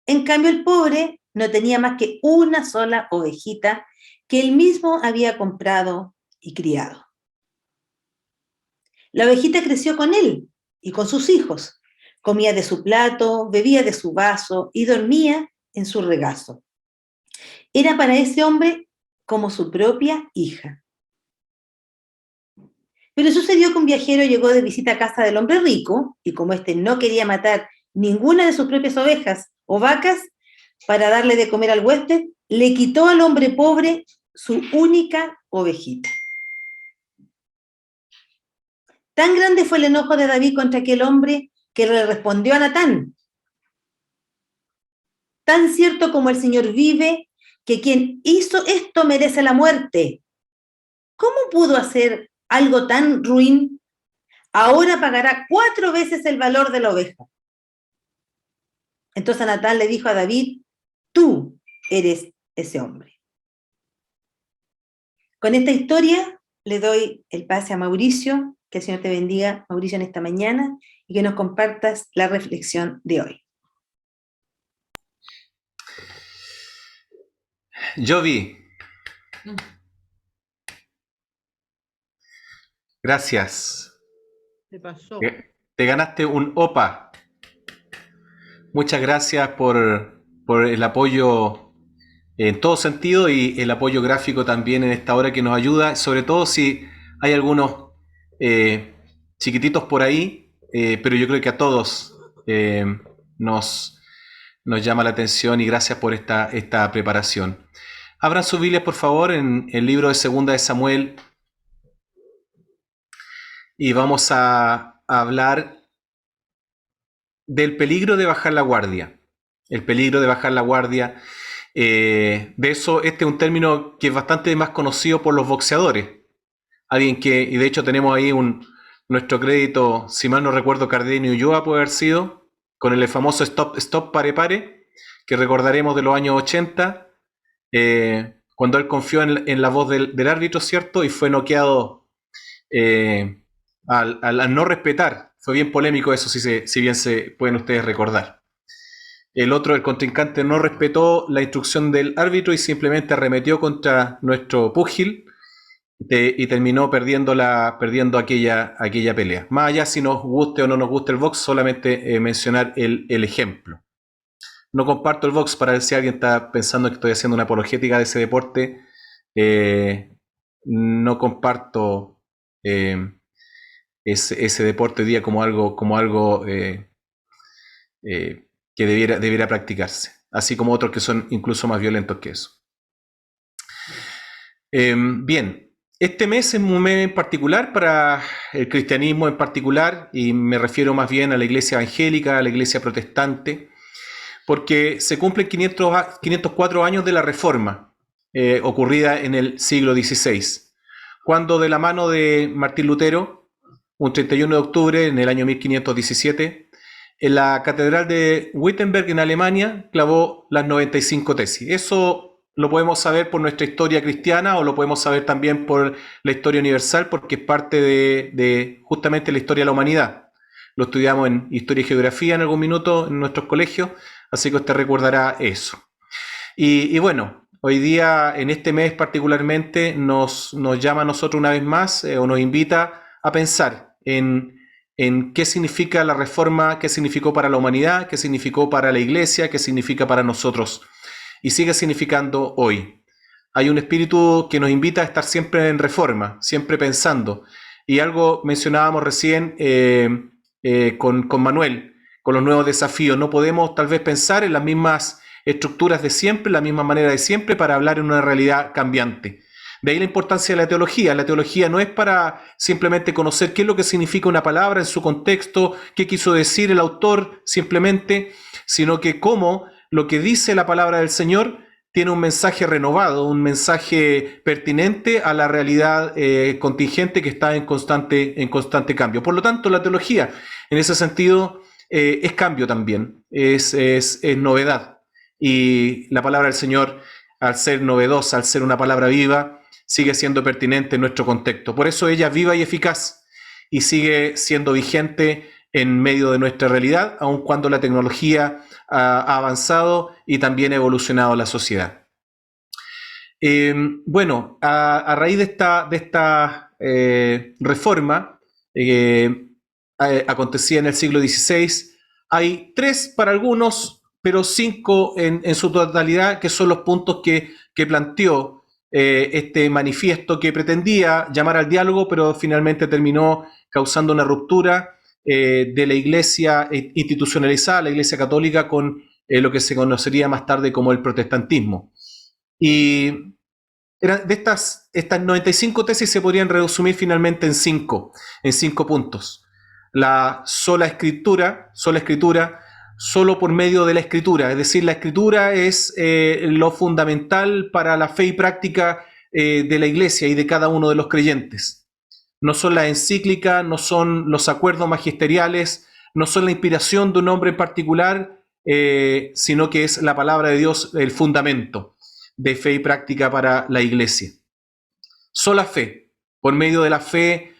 S1: En cambio, el pobre no tenía más que una sola ovejita que él mismo había comprado y criado. La ovejita creció con él y con sus hijos. Comía de su plato, bebía de su vaso y dormía en su regazo. Era para ese hombre como su propia hija. Pero sucedió que un viajero llegó de visita a casa del hombre rico y como éste no quería matar ninguna de sus propias ovejas o vacas para darle de comer al huésped, le quitó al hombre pobre su única ovejita. Tan grande fue el enojo de David contra aquel hombre que le respondió a Natán, tan cierto como el Señor vive, que quien hizo esto merece la muerte. ¿Cómo pudo hacer algo tan ruin? Ahora pagará 4 veces el valor de la oveja. Entonces Natán le dijo a David, tú eres ese hombre. Con esta historia le doy el pase a Mauricio, que el Señor te bendiga, Mauricio, en esta mañana, y que nos compartas la reflexión de hoy.
S5: Jovi, gracias.
S4: ¿Qué pasó?
S5: Te ganaste un OPA. Muchas gracias por el apoyo en todo sentido y el apoyo gráfico también en esta hora que nos ayuda, sobre todo si hay algunos chiquititos por ahí, pero yo creo que a todos nos llama la atención y gracias por esta preparación. Abran sus Biblias, por favor, en el libro de Segunda de Samuel y vamos a hablar del peligro de bajar la guardia. El peligro de bajar la guardia. De eso, este es un término que es bastante más conocido por los boxeadores. Alguien que, y de hecho tenemos ahí nuestro crédito, si mal no recuerdo, Cardenio Ulloa puede haber sido, con el famoso stop, pare, pare, que recordaremos de los años 80, cuando él confió en la voz del árbitro, ¿cierto? Y fue noqueado al no respetar. Fue bien polémico eso, si bien se pueden ustedes recordar. El contrincante, no respetó la instrucción del árbitro y simplemente arremetió contra nuestro púgil y terminó perdiendo aquella pelea. Más allá si nos guste o no nos guste el box, solamente mencionar el ejemplo. No comparto el box, para ver si alguien está pensando que estoy haciendo una apologética de ese deporte. No comparto ese deporte hoy día como algo que debiera practicarse, así como otros que son incluso más violentos que eso. Bien, este mes es un mes en particular para el cristianismo en particular, y me refiero más bien a la iglesia evangélica, a la iglesia protestante, porque se cumplen 504 años de la Reforma, ocurrida en el siglo XVI, cuando de la mano de Martín Lutero, un 31 de octubre en el año 1517, en la catedral de Wittenberg en Alemania, clavó las 95 tesis. Eso lo podemos saber por nuestra historia cristiana o lo podemos saber también por la historia universal, porque es parte de justamente la historia de la humanidad. Lo estudiamos en Historia y Geografía en algún minuto en nuestros colegios, así que usted recordará eso. Y bueno, hoy día, en este mes particularmente, nos llama a nosotros una vez más, o nos invita a pensar en qué significa la Reforma, qué significó para la humanidad, qué significó para la Iglesia, qué significa para nosotros y sigue significando hoy. Hay un espíritu que nos invita a estar siempre en reforma, siempre pensando. Y algo mencionábamos recién con Manuel, con los nuevos desafíos. No podemos tal vez pensar en las mismas estructuras de siempre, la misma manera de siempre, para hablar en una realidad cambiante. De ahí la importancia de la teología. La teología no es para simplemente conocer qué es lo que significa una palabra en su contexto, qué quiso decir el autor simplemente, sino que cómo lo que dice la palabra del Señor tiene un mensaje renovado, un mensaje pertinente a la realidad contingente que está en constante cambio. Por lo tanto, la teología, en ese sentido, es cambio también, es novedad. Y la palabra del Señor, al ser novedosa, al ser una palabra viva, sigue siendo pertinente en nuestro contexto. Por eso ella es viva y eficaz y sigue siendo vigente en medio de nuestra realidad, aun cuando la tecnología ha avanzado y también ha evolucionado la sociedad. Bueno, a raíz de esta reforma, acontecía en el siglo XVI, hay 3 para algunos, pero 5 en su totalidad, que son los puntos que planteó este manifiesto que pretendía llamar al diálogo, pero finalmente terminó causando una ruptura de la iglesia institucionalizada, la iglesia católica, con lo que se conocería más tarde como el protestantismo. Y de estas 95 tesis se podrían resumir finalmente en 5 puntos. La sola escritura, solo por medio de la escritura, es decir, la escritura es lo fundamental para la fe y práctica de la iglesia y de cada uno de los creyentes. No son las encíclicas, no son los acuerdos magisteriales, no son la inspiración de un hombre en particular, sino que es la palabra de Dios el fundamento de fe y práctica para la iglesia. Sola fe. Por medio de la fe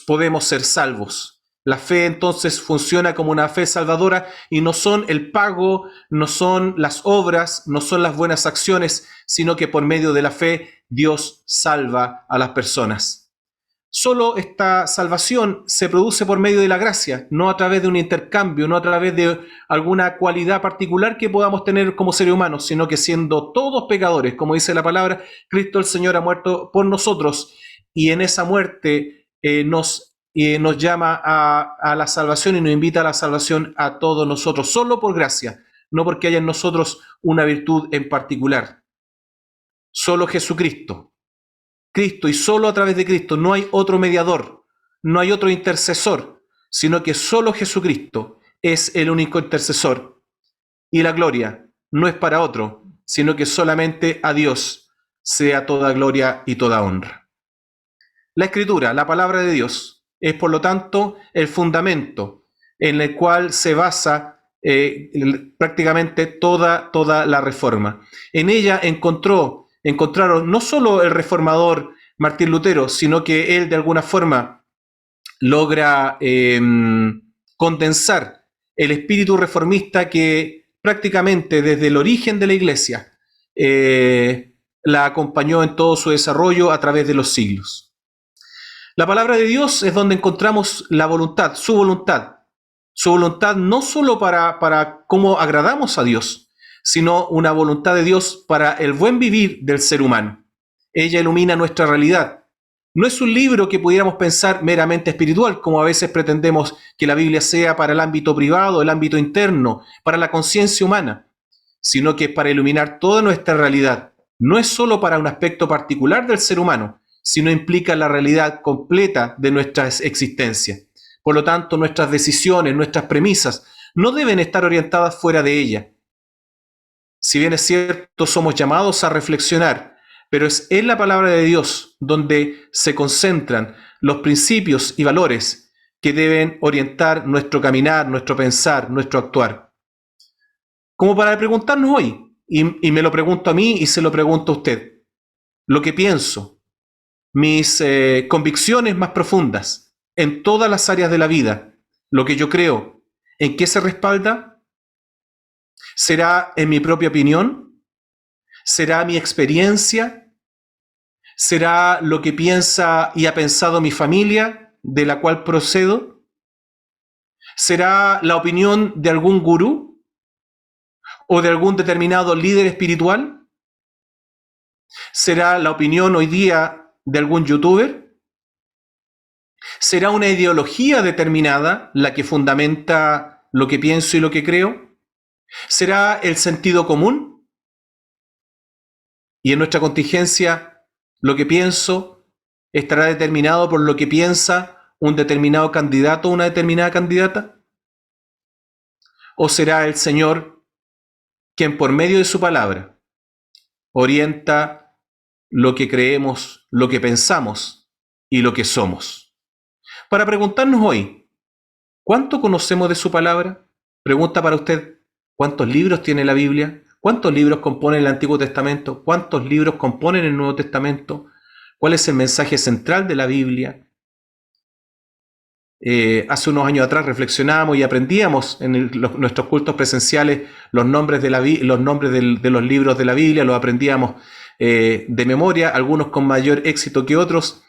S5: podemos ser salvos. La fe entonces funciona como una fe salvadora y no son el pago, no son las obras, no son las buenas acciones, sino que por medio de la fe Dios salva a las personas. Solo esta salvación se produce por medio de la gracia, no a través de un intercambio, no a través de alguna cualidad particular que podamos tener como seres humanos, sino que siendo todos pecadores, como dice la palabra, Cristo el Señor ha muerto por nosotros y en esa muerte nos llama a la salvación y nos invita a la salvación a todos nosotros, solo por gracia, no porque haya en nosotros una virtud en particular. Solo Jesucristo. Cristo y solo a través de Cristo, no hay otro mediador, no hay otro intercesor, sino que solo Jesucristo es el único intercesor. Y la gloria no es para otro, sino que solamente a Dios sea toda gloria y toda honra. La Escritura, la palabra de Dios, es por lo tanto el fundamento en el cual se basa prácticamente toda la reforma. En ella encontraron no solo el reformador Martín Lutero, sino que él de alguna forma logra condensar el espíritu reformista que prácticamente desde el origen de la iglesia la acompañó en todo su desarrollo a través de los siglos. La palabra de Dios es donde encontramos la voluntad, su voluntad no solo para cómo agradamos a Dios, sino una voluntad de Dios para el buen vivir del ser humano. Ella ilumina nuestra realidad. No es un libro que pudiéramos pensar meramente espiritual, como a veces pretendemos que la Biblia sea para el ámbito privado, el ámbito interno, para la conciencia humana, sino que es para iluminar toda nuestra realidad. No es solo para un aspecto particular del ser humano, sino implica la realidad completa de nuestra existencia. Por lo tanto, nuestras decisiones, nuestras premisas, no deben estar orientadas fuera de ella. Si bien es cierto, somos llamados a reflexionar, pero es en la palabra de Dios donde se concentran los principios y valores que deben orientar nuestro caminar, nuestro pensar, nuestro actuar. Como para preguntarnos hoy, y me lo pregunto a mí y se lo pregunto a usted, lo que pienso, mis convicciones más profundas en todas las áreas de la vida, lo que yo creo, ¿en qué se respalda? ¿Será en mi propia opinión? ¿Será mi experiencia? ¿Será lo que piensa y ha pensado mi familia, de la cual procedo? ¿Será la opinión de algún gurú o de algún determinado líder espiritual? ¿Será la opinión hoy día de algún youtuber? ¿Será una ideología determinada la que fundamenta lo que pienso y lo que creo? ¿Será el sentido común? Y en nuestra contingencia, lo que pienso estará determinado por lo que piensa un determinado candidato o una determinada candidata. ¿O será el Señor quien por medio de su palabra orienta lo que creemos, lo que pensamos y lo que somos? Para preguntarnos hoy, ¿cuánto conocemos de su palabra? Pregunta para usted, ¿cuántos libros tiene la Biblia? ¿Cuántos libros componen el Antiguo Testamento? ¿Cuántos libros componen el Nuevo Testamento? ¿Cuál es el mensaje central de la Biblia? Hace unos años atrás reflexionábamos y aprendíamos en nuestros cultos presenciales los nombres de los libros de la Biblia, los aprendíamos de memoria, algunos con mayor éxito que otros.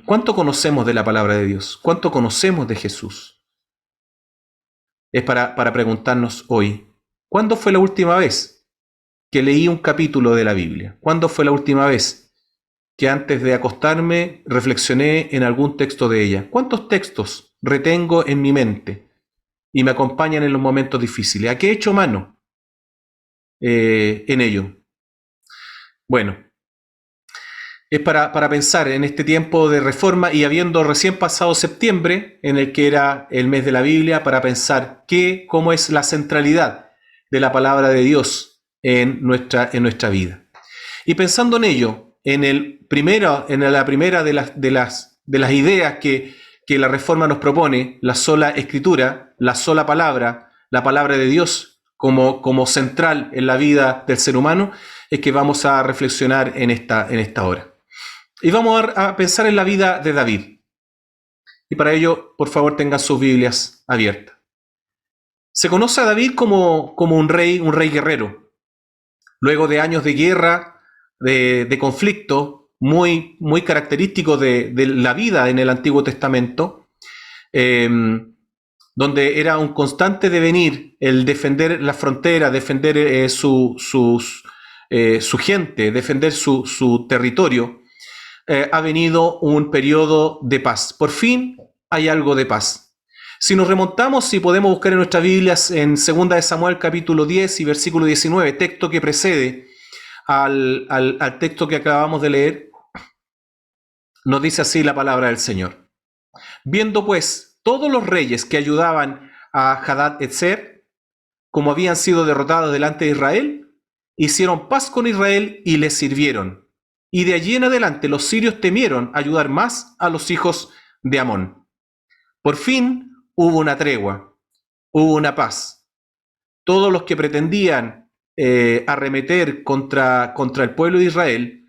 S5: ¿Cuánto conocemos de la palabra de Dios? ¿Cuánto conocemos de Jesús? Es para preguntarnos hoy, ¿cuándo fue la última vez que leí un capítulo de la Biblia? ¿Cuándo fue la última vez que antes de acostarme reflexioné en algún texto de ella? ¿Cuántos textos retengo en mi mente y me acompañan en los momentos difíciles? ¿A qué he hecho mano en ello? Bueno, es para pensar en este tiempo de reforma y habiendo recién pasado septiembre, en el que era el mes de la Biblia, para pensar cómo es la centralidad de la palabra de Dios en nuestra vida. Y pensando en ello, en la primera de las ideas que la reforma nos propone, la sola escritura, la sola palabra, la palabra de Dios como central en la vida del ser humano, es que vamos a reflexionar en esta hora. Y vamos a pensar en la vida de David. Y para ello, por favor, tengan sus Biblias abiertas. Se conoce a David como un rey guerrero. Luego de años de guerra, de conflicto, muy característico de la vida en el Antiguo Testamento, donde era un constante devenir el defender la frontera, defender su gente, defender su territorio. Ha venido un periodo de paz. Por fin hay algo de paz. Si nos remontamos, si podemos buscar en nuestras Biblias en 2 de Samuel capítulo 10 y versículo 19, texto que precede al texto que acabamos de leer, nos dice así la palabra del Señor. Viendo pues todos los reyes que ayudaban a Hadad-Ezer, como habían sido derrotados delante de Israel, hicieron paz con Israel y les sirvieron. Y de allí en adelante los sirios temieron ayudar más a los hijos de Amón. Por fin hubo una tregua, hubo una paz. Todos los que pretendían arremeter contra el pueblo de Israel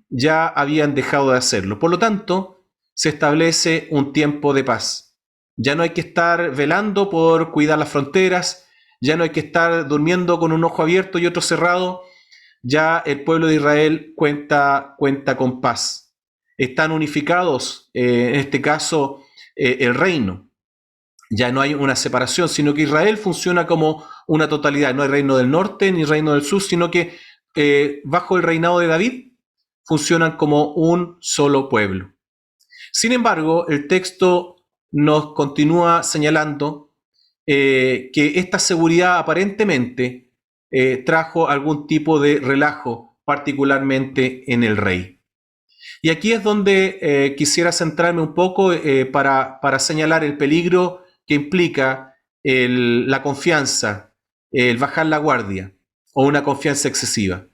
S5: ya habían dejado de hacerlo. Por lo tanto, se establece un tiempo de paz. Ya no hay que estar velando por cuidar las fronteras, ya no hay que estar durmiendo con un ojo abierto y otro cerrado. Ya el pueblo de Israel cuenta con paz. Están unificados, en este caso, el reino. Ya no hay una separación, sino que Israel funciona como una totalidad. No hay reino del norte ni reino del sur, sino que bajo el reinado de David funcionan como un solo pueblo. Sin embargo, el texto nos continúa señalando que esta seguridad aparentemente trajo algún tipo de relajo, particularmente en el rey. Y aquí es donde quisiera centrarme un poco para señalar el peligro que implica la confianza, el bajar la guardia o una confianza excesiva.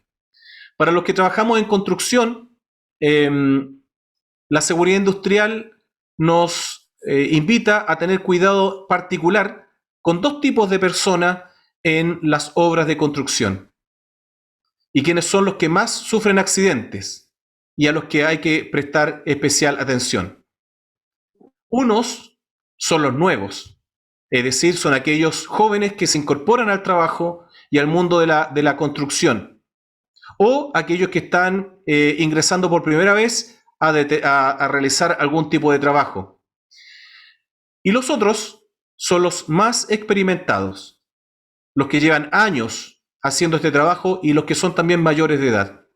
S5: Para los que trabajamos en construcción, la seguridad industrial nos invita a tener cuidado particular con dos tipos de personas en las obras de construcción y quienes son los que más sufren accidentes y a los que hay que prestar especial atención. Unos son los nuevos, es decir, son aquellos jóvenes que se incorporan al trabajo y al mundo de la construcción, o aquellos que están ingresando por primera vez a realizar algún tipo de trabajo. Y los otros son los más experimentados, los que llevan años haciendo este trabajo y los que son también mayores de edad.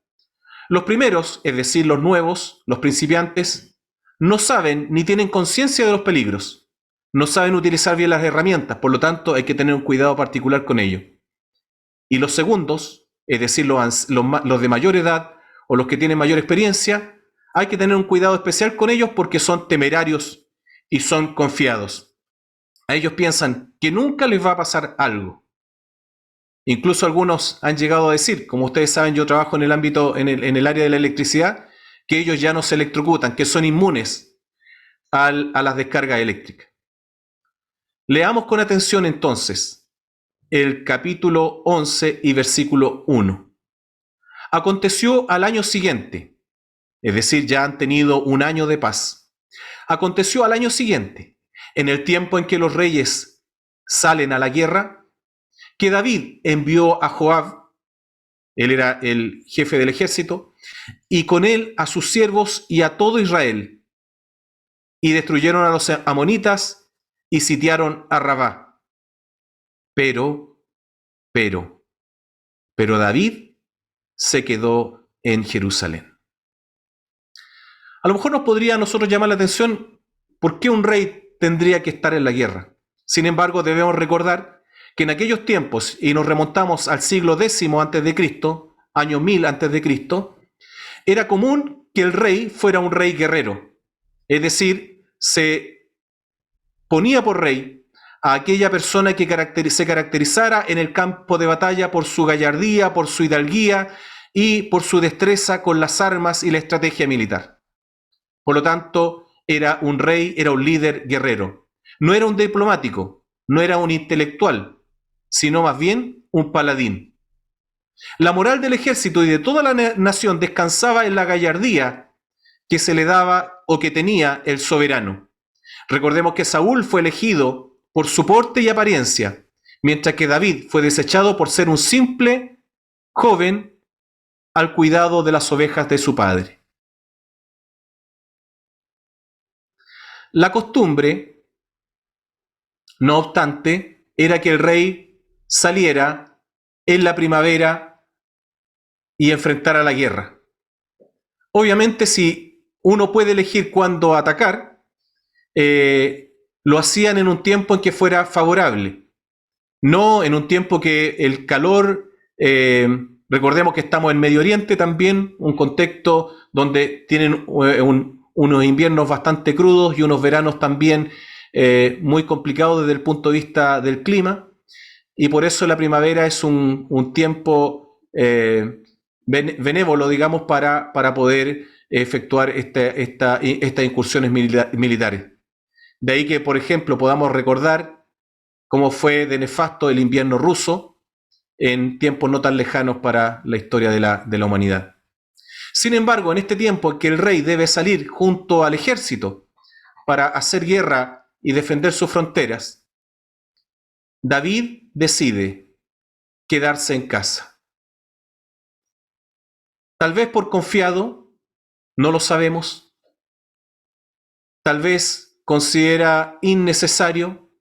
S5: Los primeros, es decir, los nuevos, los principiantes, no saben ni tienen conciencia de los peligros, no saben utilizar bien las herramientas, por lo tanto hay que tener un cuidado particular con ello. Y los segundos es decir, los de mayor edad o los que tienen mayor experiencia, hay que tener un cuidado especial con ellos porque son temerarios y son confiados. A ellos piensan que nunca les va a pasar algo. Incluso algunos han llegado a decir, como ustedes saben, yo trabajo en el ámbito, en el área de la electricidad, que ellos ya no se electrocutan, que son inmunes a las descargas eléctricas. Leamos con atención entonces el capítulo 11 y versículo 1. Aconteció al año siguiente, es decir, ya han tenido un año de paz. Aconteció al año siguiente, en el tiempo en que los reyes salen a la guerra, que David envió a Joab, él era el jefe del ejército, y con él a sus siervos y a todo Israel, y destruyeron a los amonitas y sitiaron a Rabá. Pero David se quedó en Jerusalén. A lo mejor nos podría a nosotros llamar la atención por qué un rey tendría que estar en la guerra. Sin embargo, debemos recordar que en aquellos tiempos, y nos remontamos al siglo X antes de Cristo, año 1000 antes de Cristo, era común que el rey fuera un rey guerrero. Es decir, se ponía por rey a aquella persona que se caracterizara en el campo de batalla por su gallardía, por su hidalguía y por su destreza con las armas y la estrategia militar. Por lo tanto, era un rey, era un líder guerrero. No era un diplomático, no era un intelectual, sino más bien un paladín. La moral del ejército y de toda la nación descansaba en la gallardía que se le daba o que tenía el soberano. Recordemos que Saúl fue elegido por su porte y apariencia, mientras que David fue desechado por ser un simple joven al cuidado de las ovejas de su padre. La costumbre, no obstante, era que el rey saliera en la primavera y enfrentara la guerra. Obviamente, si uno puede elegir cuándo atacar, lo hacían en un tiempo en que fuera favorable, no en un tiempo que el calor, recordemos que estamos en Medio Oriente también, un contexto donde tienen unos inviernos bastante crudos y unos veranos también muy complicados desde el punto de vista del clima, y por eso la primavera es un tiempo benévolo, digamos, para poder efectuar estas incursiones militares. De ahí que, por ejemplo, podamos recordar cómo fue de nefasto el invierno ruso en tiempos no tan lejanos para la historia de la humanidad. Sin embargo, en este tiempo en que el rey debe salir junto al ejército para hacer guerra y defender sus fronteras, David decide quedarse en casa. Tal vez por confiado, no lo sabemos. Tal vez considera innecesario.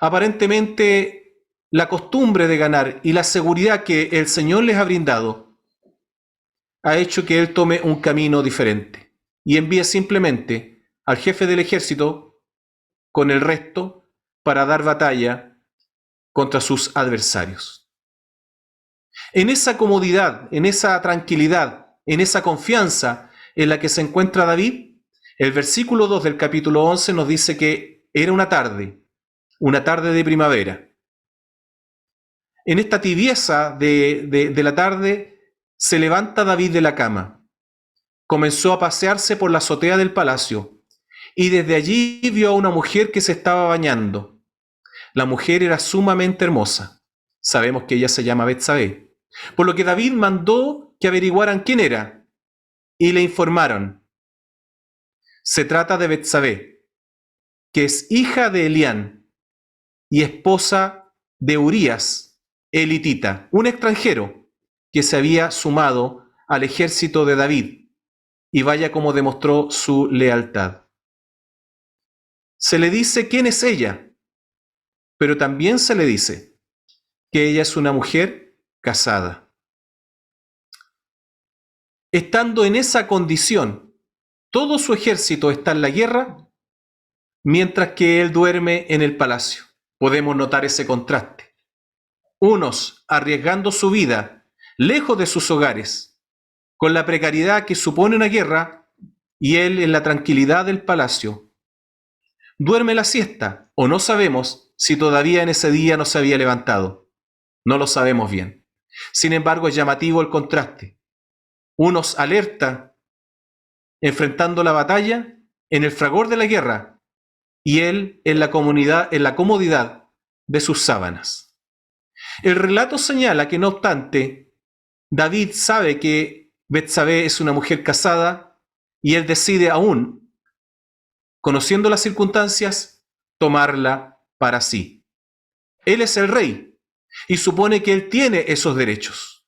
S5: Aparentemente, la costumbre de ganar y la seguridad que el Señor les ha brindado ha hecho que él tome un camino diferente y envíe simplemente al jefe del ejército con el resto para dar batalla contra sus adversarios. En esa comodidad, en esa tranquilidad, en esa confianza en la que se encuentra David, el versículo 2 del capítulo 11 nos dice que era una tarde de primavera. En esta tibieza de la tarde, se levanta David de la cama, comenzó a pasearse por la azotea del palacio y desde allí vio a una mujer que se estaba bañando. La mujer era sumamente hermosa. Sabemos que ella se llama Betsabé, por lo que David mandó que averiguaran quién era y le informaron. Se trata de Betsabé, que es hija de Elián y esposa de Urías, elitita, un extranjero que se había sumado al ejército de David, y vaya cómo demostró su lealtad. Se le dice quién es ella, pero también se le dice que ella es una mujer casada. Estando en esa condición, todo su ejército está en la guerra, mientras que él duerme en el palacio. Podemos notar ese contraste. unos arriesgando su vida lejos de sus hogares, con la precariedad que supone una guerra, y él en la tranquilidad del palacio. Duerme la siesta, o no sabemos si todavía en ese día no se había levantado. No lo sabemos bien. Sin embargo, es llamativo el contraste. Unos alerta, enfrentando la batalla en el fragor de la guerra, y él en la comodidad de sus sábanas. El relato señala que, no obstante, David sabe que Betsabé es una mujer casada y él decide aún, conociendo las circunstancias, tomarla para sí. Él es el rey y supone que él tiene esos derechos.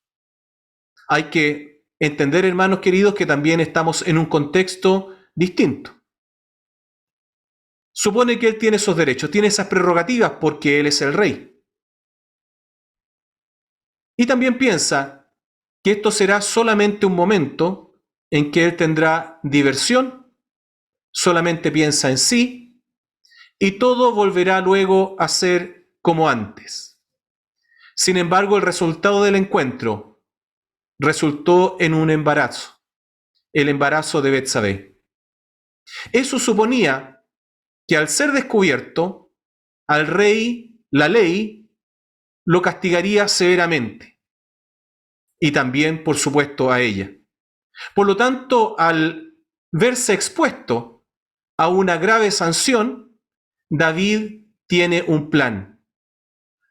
S5: Hay que entender, hermanos queridos, que también estamos en un contexto distinto. Supone que él tiene esos derechos, tiene esas prerrogativas porque él es el rey. Y también piensa que esto será solamente un momento en que él tendrá diversión, solamente piensa en sí, y todo volverá luego a ser como antes. Sin embargo, el resultado del encuentro resultó en un embarazo, el embarazo de Betsabé. Eso suponía que al ser descubierto, al rey, la ley lo castigaría severamente, y también, por supuesto, a ella. Por lo tanto, al verse expuesto a una grave sanción, David tiene un plan.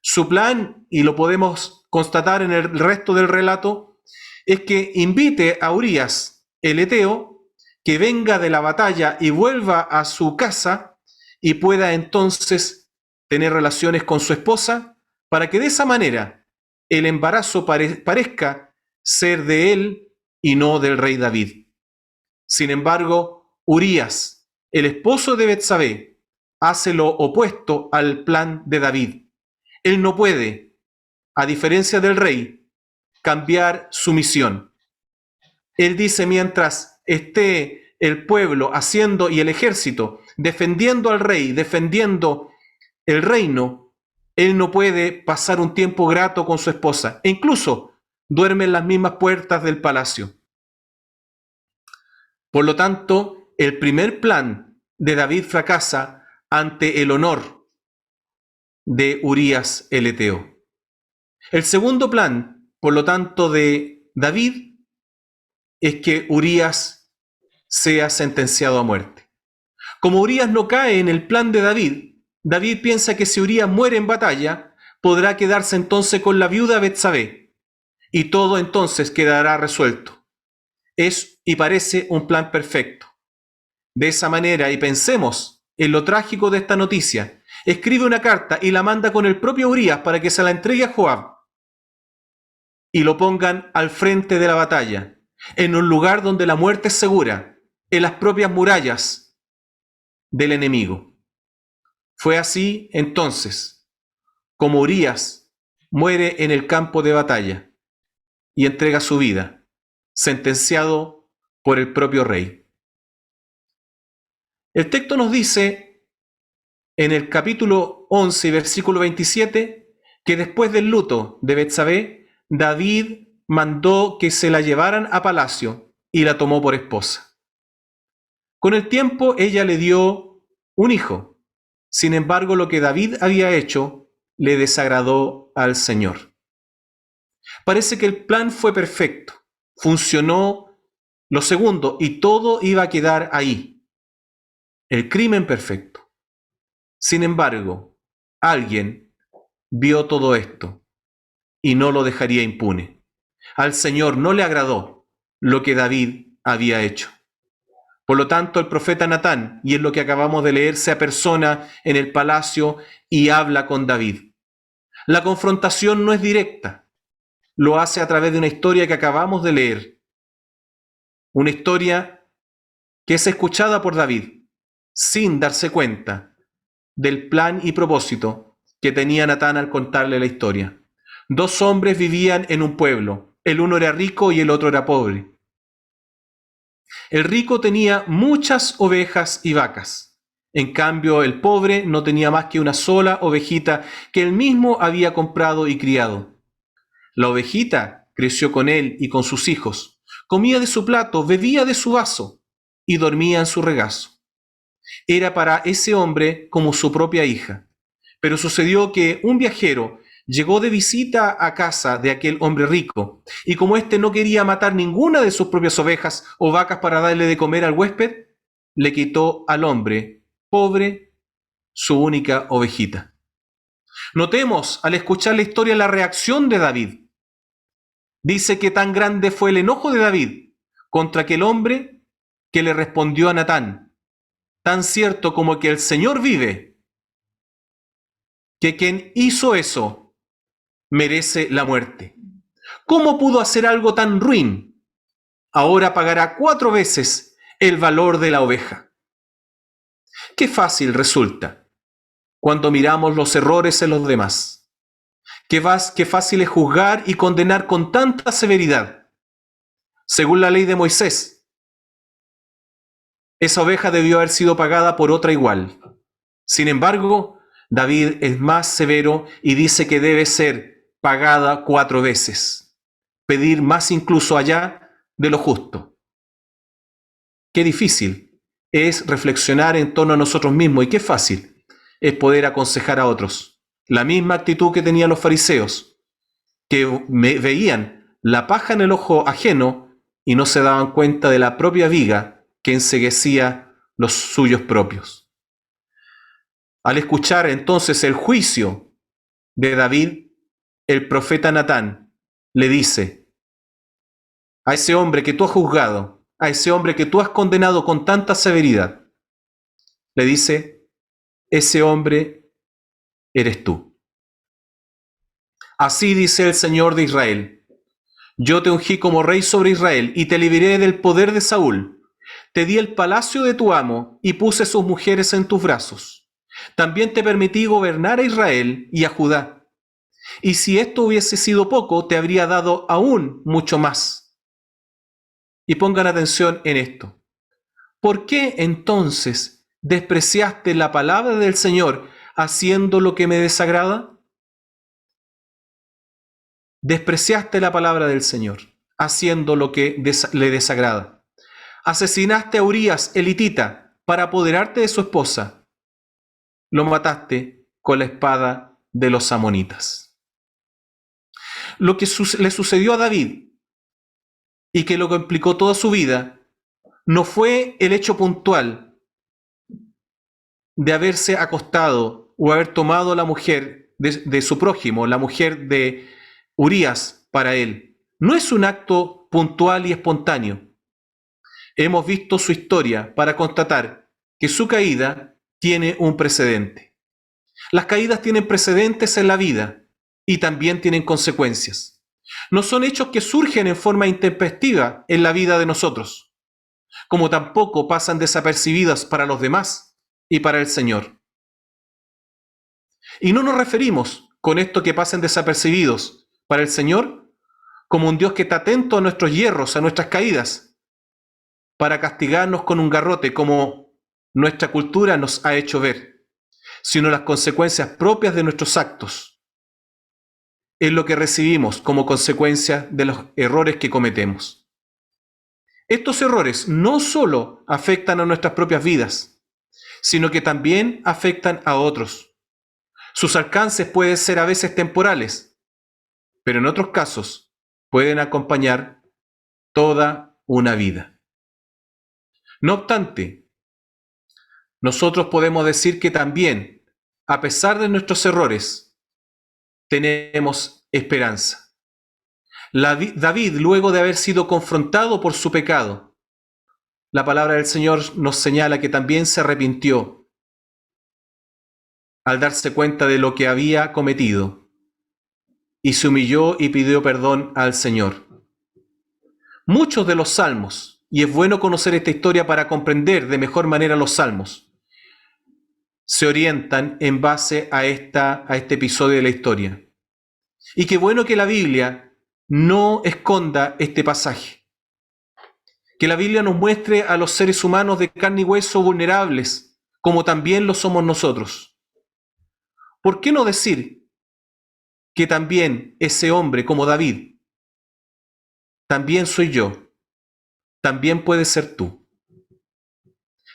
S5: Su plan, y lo podemos constatar en el resto del relato, es que invite a Urías, el heteo, que venga de la batalla y vuelva a su casa y pueda entonces tener relaciones con su esposa, para que de esa manera el embarazo parezca ser de él y no del rey David. Sin embargo, Urías, el esposo de Betsabé, hace lo opuesto al plan de David. Él no puede, a diferencia del rey, cambiar su misión. Él dice: mientras esté el pueblo haciendo y el ejército defendiendo al rey, defendiendo el reino, él no puede pasar un tiempo grato con su esposa, e incluso duerme en las mismas puertas del palacio. Por lo tanto, el primer plan de David fracasa ante el honor de Urías el heteo. El segundo plan, por lo tanto, de David es que Urías sea sentenciado a muerte. Como Urías no cae en el plan de David, David piensa que si Urías muere en batalla, podrá quedarse entonces con la viuda Betsabé, y todo entonces quedará resuelto. Es y parece un plan perfecto. De esa manera, y pensemos en lo trágico de esta noticia, escribe una carta y la manda con el propio Urías para que se la entregue a Joab y lo pongan al frente de la batalla, en un lugar donde la muerte es segura, en las propias murallas del enemigo. Fue así entonces como Urías muere en el campo de batalla y entrega su vida, sentenciado por el propio rey. El texto nos dice en el capítulo 11, versículo 27, que después del luto de Betsabé, David mandó que se la llevaran a palacio y la tomó por esposa. Con el tiempo ella le dio un hijo. Sin embargo, lo que David había hecho le desagradó al Señor. Parece que el plan fue perfecto, funcionó lo segundo y todo iba a quedar ahí. El crimen perfecto. Sin embargo, alguien vio todo esto y no lo dejaría impune. Al Señor no le agradó lo que David había hecho. Por lo tanto, el profeta Natán, y es lo que acabamos de leer, se apersona en el palacio y habla con David. La confrontación no es directa, lo hace a través de una historia que acabamos de leer. Una historia que es escuchada por David, sin darse cuenta del plan y propósito que tenía Natán al contarle la historia. Dos hombres vivían en un pueblo, el uno era rico y el otro era pobre. El rico tenía muchas ovejas y vacas, En cambio, el pobre no tenía más que una sola ovejita que él mismo había comprado y criado. La ovejita creció con él y con sus hijos, comía de su plato, bebía de su vaso y dormía en su regazo. Era para ese hombre como su propia hija. Pero sucedió que un viajero llegó de visita a casa de aquel hombre rico, y como éste no quería matar ninguna de sus propias ovejas o vacas para darle de comer al huésped, le quitó al hombre pobre su única ovejita. Notemos al escuchar la historia la reacción de David. Dice que tan grande fue el enojo de David contra aquel hombre que le respondió a Natán: tan cierto como que el Señor vive, que quien hizo eso merece la muerte. ¿Cómo pudo hacer algo tan ruin? Ahora pagará 4 veces el valor de la oveja. Qué fácil resulta cuando miramos los errores en los demás. Qué fácil es juzgar y condenar con tanta severidad. Según la ley de Moisés, esa oveja debió haber sido pagada por otra igual. Sin embargo, David es más severo y dice que debe ser pagada 4 veces. Pedir más incluso allá de lo justo. Qué difícil es reflexionar en torno a nosotros mismos y qué fácil es poder aconsejar a otros. La misma actitud que tenían los fariseos, que veían la paja en el ojo ajeno y no se daban cuenta de la propia viga que enceguecía los suyos propios. Al escuchar entonces el juicio de David, el profeta Natán le dice a ese hombre que tú has juzgado, a ese hombre que tú has condenado con tanta severidad, le dice: ese hombre eres tú. Así dice el Señor de Israel: yo te ungí como rey sobre Israel y te libré del poder de Saúl. Te di el palacio de tu amo y puse sus mujeres en tus brazos. También te permití gobernar a Israel y a Judá. Y si esto hubiese sido poco, te habría dado aún mucho más. Y pongan atención en esto. ¿Por qué entonces despreciaste la palabra del Señor haciendo lo que me desagrada? Despreciaste la palabra del Señor haciendo lo que le desagrada. Asesinaste a Urías elitita para apoderarte de su esposa. Lo mataste con la espada de los amonitas. Lo que le sucedió a David y que lo complicó toda su vida no fue el hecho puntual de haberse acostado o haber tomado la mujer de su prójimo, la mujer de Urías para él. No es un acto puntual y espontáneo. Hemos visto su historia para constatar que su caída tiene un precedente. Las caídas tienen precedentes en la vida y también tienen consecuencias. No son hechos que surgen en forma intempestiva en la vida de nosotros, como tampoco pasan desapercibidas para los demás y para el Señor. Y no nos referimos con esto que pasen desapercibidos para el Señor como un Dios que está atento a nuestros hierros, a nuestras caídas, para castigarnos con un garrote como nuestra cultura nos ha hecho ver, sino las consecuencias propias de nuestros actos. Es lo que recibimos como consecuencia de los errores que cometemos. Estos errores no solo afectan a nuestras propias vidas, sino que también afectan a otros. Sus alcances pueden ser a veces temporales, pero en otros casos pueden acompañar toda una vida. No obstante, nosotros podemos decir que también, a pesar de nuestros errores, tenemos esperanza. David, luego de haber sido confrontado por su pecado, la palabra del Señor nos señala que también se arrepintió al darse cuenta de lo que había cometido y se humilló y pidió perdón al Señor. Muchos de los salmos, y es bueno conocer esta historia para comprender de mejor manera los salmos, se orientan en base a este episodio de la historia. Y qué bueno que la Biblia no esconda este pasaje. Que la Biblia nos muestre a los seres humanos de carne y hueso vulnerables, como también lo somos nosotros. ¿Por qué no decir que también ese hombre como David, también soy yo, también puede ser tú?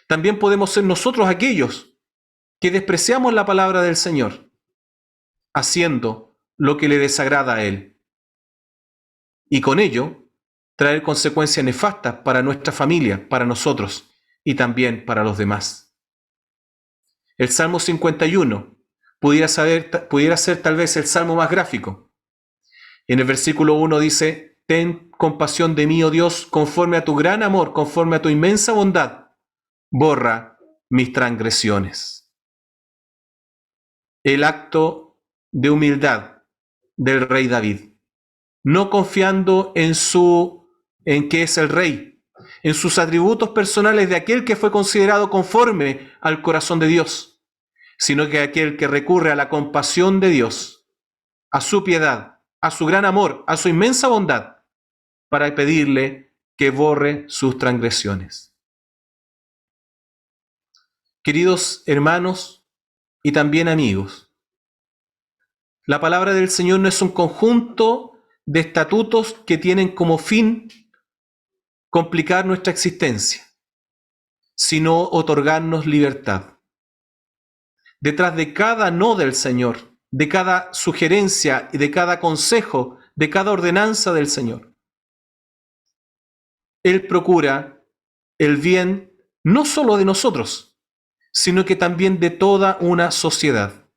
S5: También podemos ser nosotros aquellos que despreciamos la palabra del Señor, haciendo lo que le desagrada a Él. Y con ello, traer consecuencias nefastas para nuestra familia, para nosotros y también para los demás. El Salmo 51 pudiera ser tal vez el salmo más gráfico. En el versículo 1 dice: ten compasión de mí, oh Dios, conforme a tu gran amor, conforme a tu inmensa bondad, borra mis transgresiones. El acto de humildad del rey David, no confiando en que es el rey, en sus atributos personales de aquel que fue considerado conforme al corazón de Dios, sino que aquel que recurre a la compasión de Dios, a su piedad, a su gran amor, a su inmensa bondad, para pedirle que borre sus transgresiones. Queridos hermanos y también amigos, la palabra del Señor no es un conjunto de estatutos que tienen como fin complicar nuestra existencia, sino otorgarnos libertad. Detrás de cada no del Señor, de cada sugerencia y de cada consejo, de cada ordenanza del Señor, Él procura el bien no solo de nosotros, sino que también de toda una sociedad.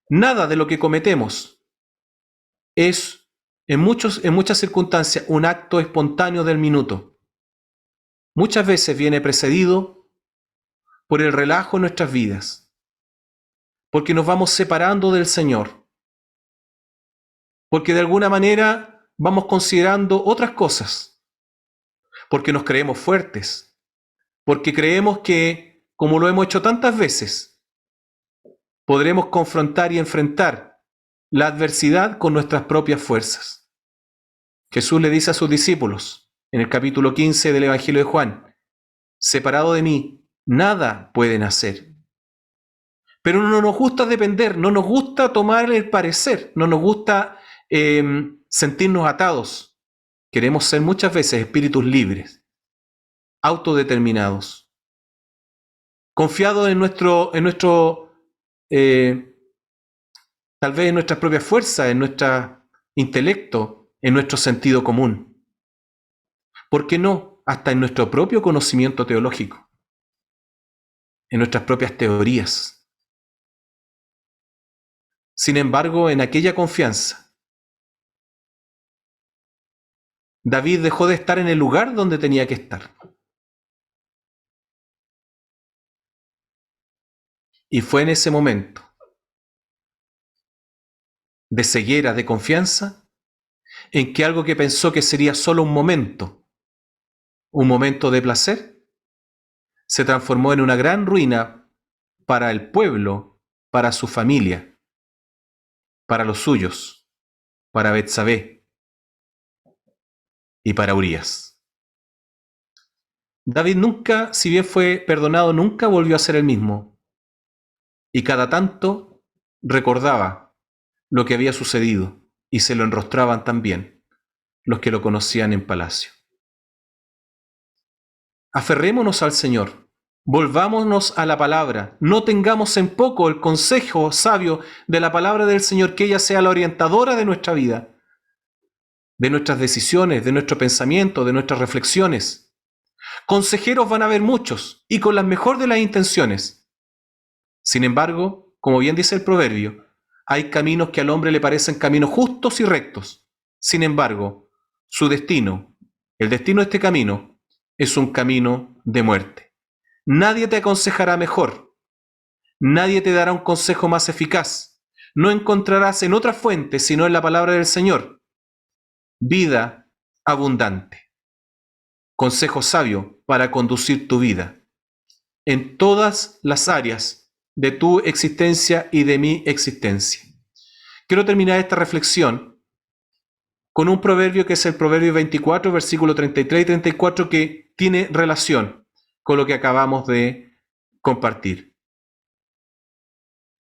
S5: Nada de lo que cometemos es, en muchas circunstancias, un acto espontáneo del minuto. Muchas veces viene precedido por el relajo en nuestras vidas, porque nos vamos separando del Señor, porque de alguna manera vamos considerando otras cosas, porque nos creemos fuertes, porque creemos que, como lo hemos hecho tantas veces, podremos confrontar y enfrentar la adversidad con nuestras propias fuerzas. Jesús le dice a sus discípulos, en el capítulo 15 del Evangelio de Juan: separado de mí, nada pueden hacer. Pero no nos gusta depender, no nos gusta tomar el parecer, no nos gusta sentirnos atados. Queremos ser muchas veces espíritus libres, autodeterminados, confiados tal vez en nuestras propias fuerzas, en nuestro intelecto, en nuestro sentido común. ¿Por qué no? Hasta en nuestro propio conocimiento teológico, en nuestras propias teorías. Sin embargo, en aquella confianza, David dejó de estar en el lugar donde tenía que estar. Y fue en ese momento de ceguera, de confianza, en que algo que pensó que sería solo un momento de placer, se transformó en una gran ruina para el pueblo, para su familia, para los suyos, para Betsabé y para Urías. David nunca, si bien fue perdonado, nunca volvió a ser el mismo. Y cada tanto recordaba lo que había sucedido y se lo enrostraban también los que lo conocían en palacio. Aferrémonos al Señor, volvámonos a la palabra, no tengamos en poco el consejo sabio de la palabra del Señor, que ella sea la orientadora de nuestra vida, de nuestras decisiones, de nuestro pensamiento, de nuestras reflexiones. Consejeros van a haber muchos y con la mejor de las intenciones. Sin embargo, como bien dice el proverbio, hay caminos que al hombre le parecen caminos justos y rectos. Sin embargo, su destino, el destino de este camino, es un camino de muerte. Nadie te aconsejará mejor. Nadie te dará un consejo más eficaz. No encontrarás en otra fuente sino en la palabra del Señor vida abundante. Consejo sabio para conducir tu vida en todas las áreas de tu existencia y de mi existencia. Quiero terminar esta reflexión con un proverbio que es el proverbio 24, versículo 33 y 34, que tiene relación con lo que acabamos de compartir.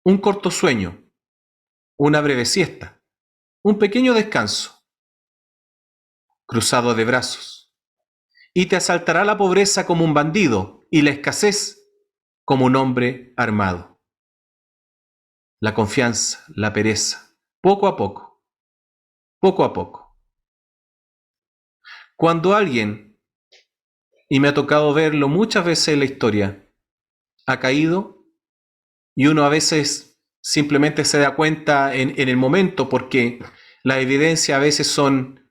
S5: Un corto sueño, una breve siesta, un pequeño descanso, cruzado de brazos, y te asaltará la pobreza como un bandido y la escasez como un hombre armado. La confianza, la pereza, poco a poco, poco a poco. Cuando alguien, y me ha tocado verlo muchas veces en la historia, ha caído y uno a veces simplemente se da cuenta en el momento porque las evidencias a veces son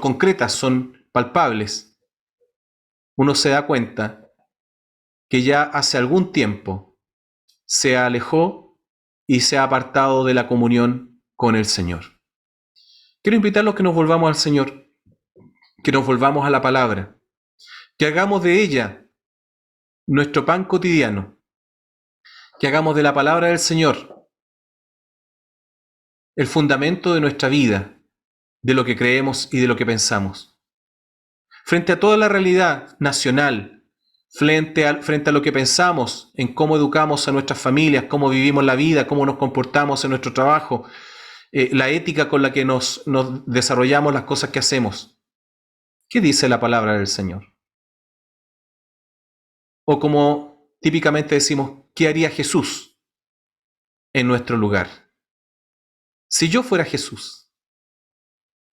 S5: concretas, son palpables. Uno se da cuenta que ya hace algún tiempo se alejó y se ha apartado de la comunión con el Señor. Quiero invitarlos a que nos volvamos al Señor, que nos volvamos a la palabra, que hagamos de ella nuestro pan cotidiano, que hagamos de la palabra del Señor el fundamento de nuestra vida, de lo que creemos y de lo que pensamos. Frente a toda la realidad nacional, frente a lo que pensamos en cómo educamos a nuestras familias, cómo vivimos la vida, cómo nos comportamos en nuestro trabajo, la ética con la que nos desarrollamos las cosas que hacemos. ¿Qué dice la palabra del Señor? O como típicamente decimos, ¿qué haría Jesús en nuestro lugar? Si yo fuera Jesús,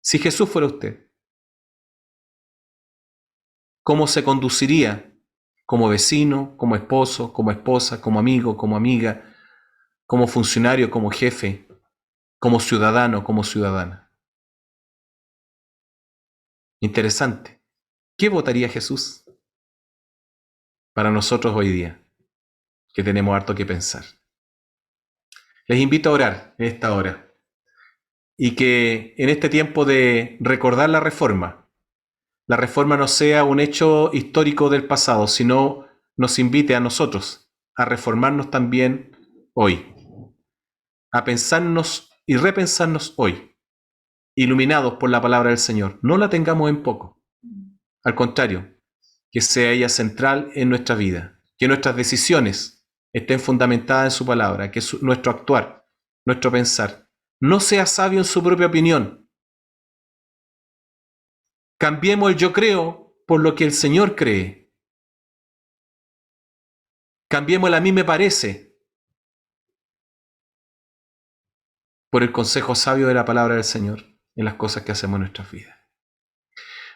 S5: si Jesús fuera usted, ¿cómo se conduciría como vecino, como esposo, como esposa, como amigo, como amiga, como funcionario, como jefe, como ciudadano, como ciudadana? Interesante. ¿Qué votaría Jesús para nosotros hoy día, que tenemos harto que pensar? Les invito a orar en esta hora y que en este tiempo de recordar la reforma no sea un hecho histórico del pasado, sino nos invite a nosotros a reformarnos también hoy, a pensarnos y repensarnos hoy, iluminados por la palabra del Señor. No la tengamos en poco. Al contrario, que sea ella central en nuestra vida, que nuestras decisiones estén fundamentadas en su palabra, que nuestro actuar, nuestro pensar, no sea sabio en su propia opinión. Cambiemos el yo creo por lo que el Señor cree. Cambiemos el a mí me parece por el consejo sabio de la palabra del Señor en las cosas que hacemos en nuestras vidas.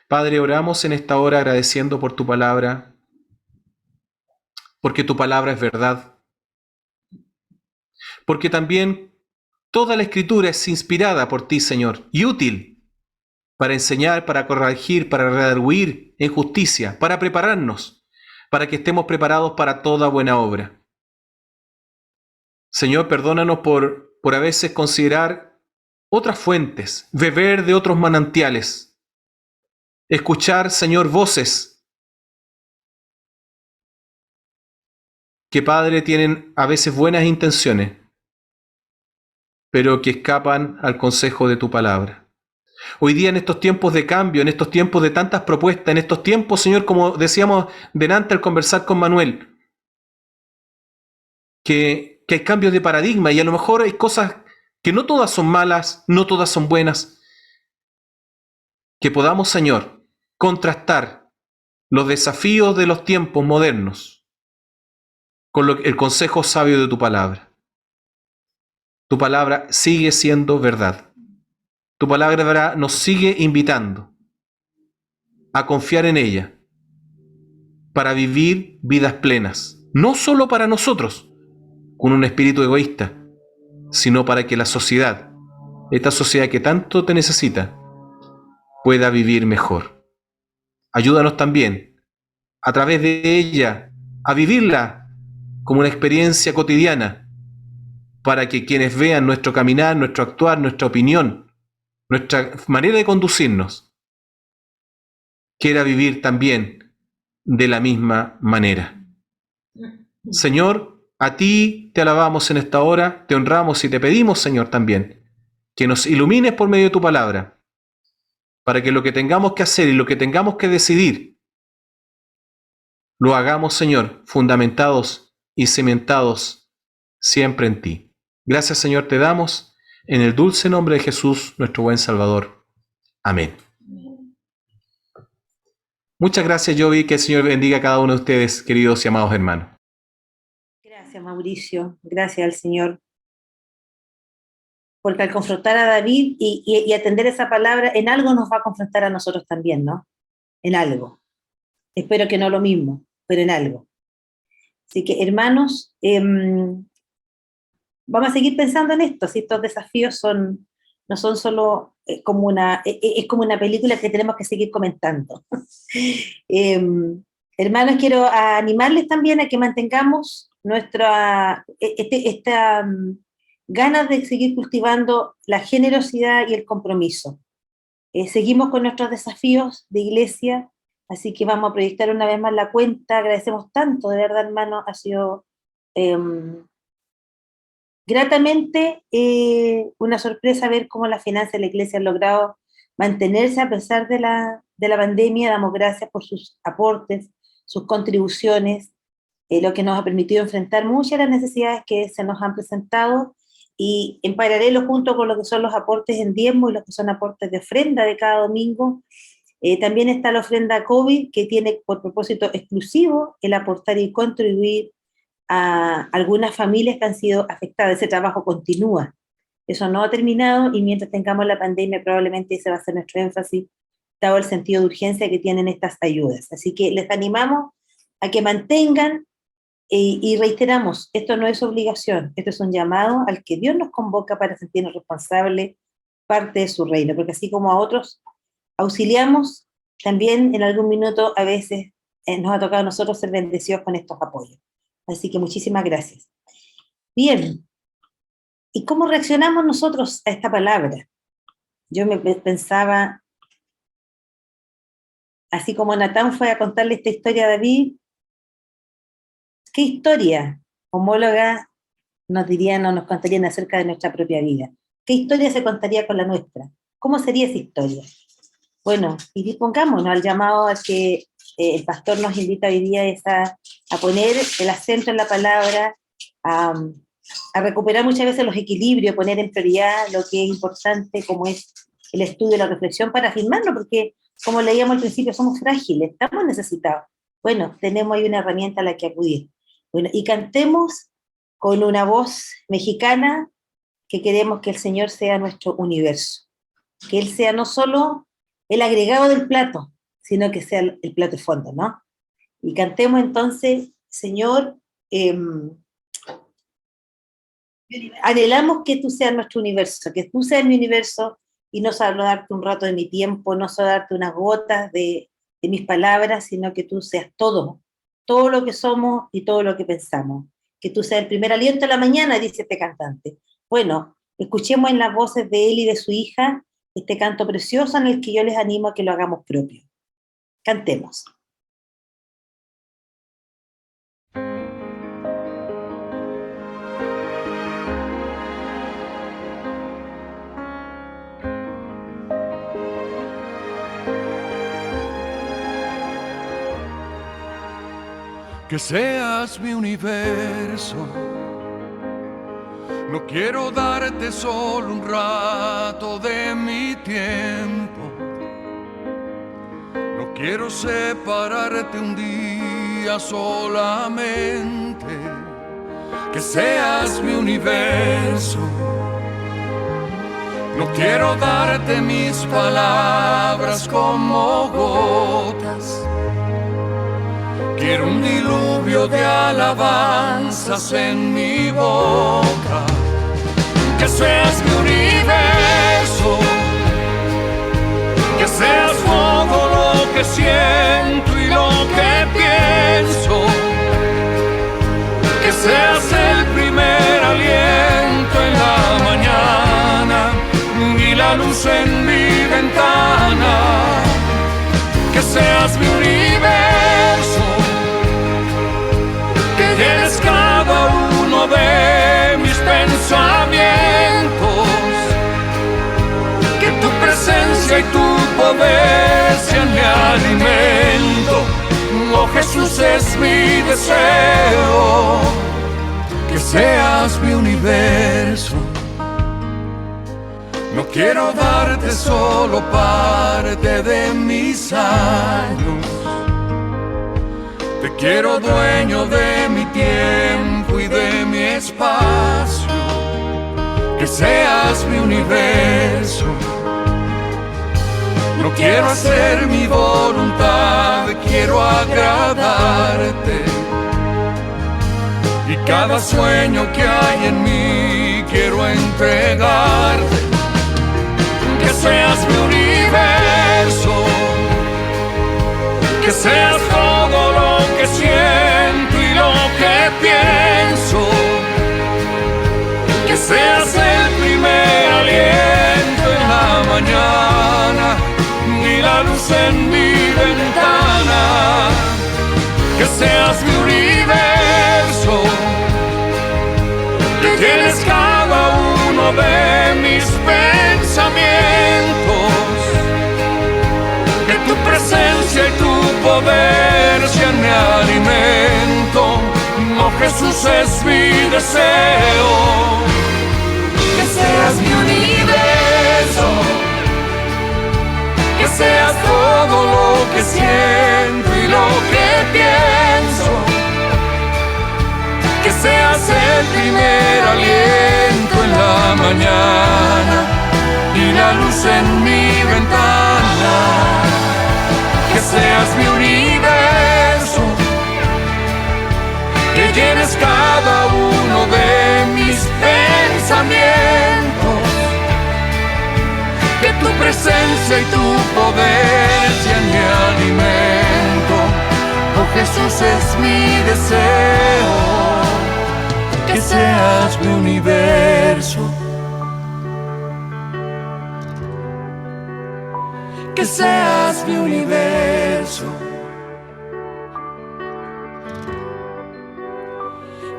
S5: Padre, oramos en esta hora agradeciendo por tu palabra, porque tu palabra es verdad, porque también toda la Escritura es inspirada por ti, Señor, y útil para enseñar, para corregir, para redarguir en justicia, para prepararnos, para que estemos preparados para toda buena obra. Señor, perdónanos por a veces considerar otras fuentes, beber de otros manantiales, escuchar, Señor, voces que, Padre, tienen a veces buenas intenciones, pero que escapan al consejo de tu palabra. Hoy día en estos tiempos de cambio, en estos tiempos de tantas propuestas, en estos tiempos, Señor, como decíamos delante al conversar con Manuel, que hay cambios de paradigma y a lo mejor hay cosas que no todas son malas, no todas son buenas, que podamos, Señor, contrastar los desafíos de los tiempos modernos con el consejo sabio de tu palabra. Tu palabra sigue siendo verdad. Tu palabra nos sigue invitando a confiar en ella para vivir vidas plenas, no solo para nosotros, con un espíritu egoísta, sino para que la sociedad, esta sociedad que tanto te necesita, pueda vivir mejor. Ayúdanos también, a través de ella, a vivirla como una experiencia cotidiana, para que quienes vean nuestro caminar, nuestro actuar, nuestra opinión, nuestra manera de conducirnos, quiera vivir también de la misma manera. Señor, a ti te alabamos en esta hora, te honramos y te pedimos, Señor, también, que nos ilumines por medio de tu palabra, para que lo que tengamos que hacer y lo que tengamos que decidir lo hagamos, Señor, fundamentados y cimentados siempre en ti. Gracias, Señor, te damos en el dulce nombre de Jesús, nuestro buen Salvador. Amén. Muchas gracias, Jovi. Que el Señor bendiga a cada uno de ustedes, queridos y amados hermanos.
S1: Gracias, Mauricio. Gracias al Señor. Porque al confrontar a David y atender esa palabra, en algo nos va a confrontar a nosotros también, ¿no? En algo. Espero que no lo mismo, pero en algo. Así que, hermanos, vamos a seguir pensando en esto. Si estos desafíos no son solo es como una película que tenemos que seguir comentando. Hermanos, quiero animarles también a que mantengamos esta ganas de seguir cultivando la generosidad y el compromiso. Seguimos con nuestros desafíos de iglesia, así que vamos a proyectar una vez más la cuenta. Agradecemos tanto, de verdad, hermano, ha sido gratamente una sorpresa ver cómo las finanzas de la iglesia han logrado mantenerse a pesar de la pandemia. Damos gracias por sus aportes, sus contribuciones, lo que nos ha permitido enfrentar muchas de las necesidades que se nos han presentado, y en paralelo, junto con lo que son los aportes en diezmo y los que son aportes de ofrenda de cada domingo, también está la ofrenda COVID, que tiene por propósito exclusivo el aportar y contribuir a algunas familias que han sido afectadas. Ese trabajo continúa, eso no ha terminado, y mientras tengamos la pandemia probablemente ese va a ser nuestro énfasis, dado el sentido de urgencia que tienen estas ayudas. Así que les animamos a que mantengan, y reiteramos, esto no es obligación, esto es un llamado al que Dios nos convoca para sentirnos responsables, parte de su reino, porque así como a otros auxiliamos, también en algún minuto a veces nos ha tocado a nosotros ser bendecidos con estos apoyos. Así que muchísimas gracias. Bien, ¿y cómo reaccionamos nosotros a esta palabra? Yo me pensaba, así como Natán fue a contarle esta historia a David, ¿qué historia homóloga nos dirían o nos contarían acerca de nuestra propia vida? ¿Qué historia se contaría con la nuestra? ¿Cómo sería esa historia? Bueno, y dispongámonos al llamado al que el pastor nos invita hoy día, es a poner el acento en la palabra, a recuperar muchas veces los equilibrios, poner en prioridad lo que es importante, como es el estudio y la reflexión, para afirmarlo, porque como leíamos al principio, somos frágiles, estamos necesitados. Bueno, tenemos ahí una herramienta a la que acudir. Bueno, y cantemos con una voz mexicana que queremos que el Señor sea nuestro universo, que Él sea no solo el agregado del plato, sino que sea el plato de fondo, ¿no? Y cantemos entonces, Señor, anhelamos que tú seas nuestro universo, que tú seas mi universo, y no solo darte un rato de mi tiempo, no solo darte unas gotas de mis palabras, sino que tú seas todo lo que somos y todo lo que pensamos. Que tú seas el primer aliento de la mañana, dice este cantante. Bueno, escuchemos en las voces de él y de su hija este canto precioso en el que yo les animo a que lo hagamos propio. Cantemos.
S2: Que seas mi universo. No quiero darte solo un rato de mi tiempo. No quiero separarte un día solamente. Que seas mi universo. No quiero darte mis palabras como gotas. Quiero un diluvio de alabanzas en mi boca. Que seas mi universo. Que seas todo lo que siento y lo que pienso. Que seas el primer aliento en la mañana y la luz en mi ventana. Que seas mi universo. Que llenes cada uno de mis pensamientos. Que tu presencia y tu poder sean mi alimento. Oh Jesús, es seas mi deseo, que seas mi universo. No quiero darte solo parte de mis años, te quiero dueño de mi tiempo y de mi espacio, que seas mi universo. No quiero hacer mi voluntad, quiero agradarte, y cada sueño que hay en mí quiero entregarte. Que seas mi universo, que seas todo lo que siento y lo que pienso, que seas el primer aliento en la mañana y la luz en mi ventana. Que seas mi universo, que tienes cada uno de mis pensamientos, que tu presencia y tu poder sean mi alimento. Oh Jesús, es mi deseo, que seas mi universo, que seas todo lo que siento y lo que pienso, que seas el primer aliento en la mañana y la luz en mi ventana. Que seas mi universo, que llenes cada uno de mis pensamientos, que tu presencia y tu poder sean mi alimento. Oh Jesús, es mi deseo, que seas mi universo, que seas mi universo,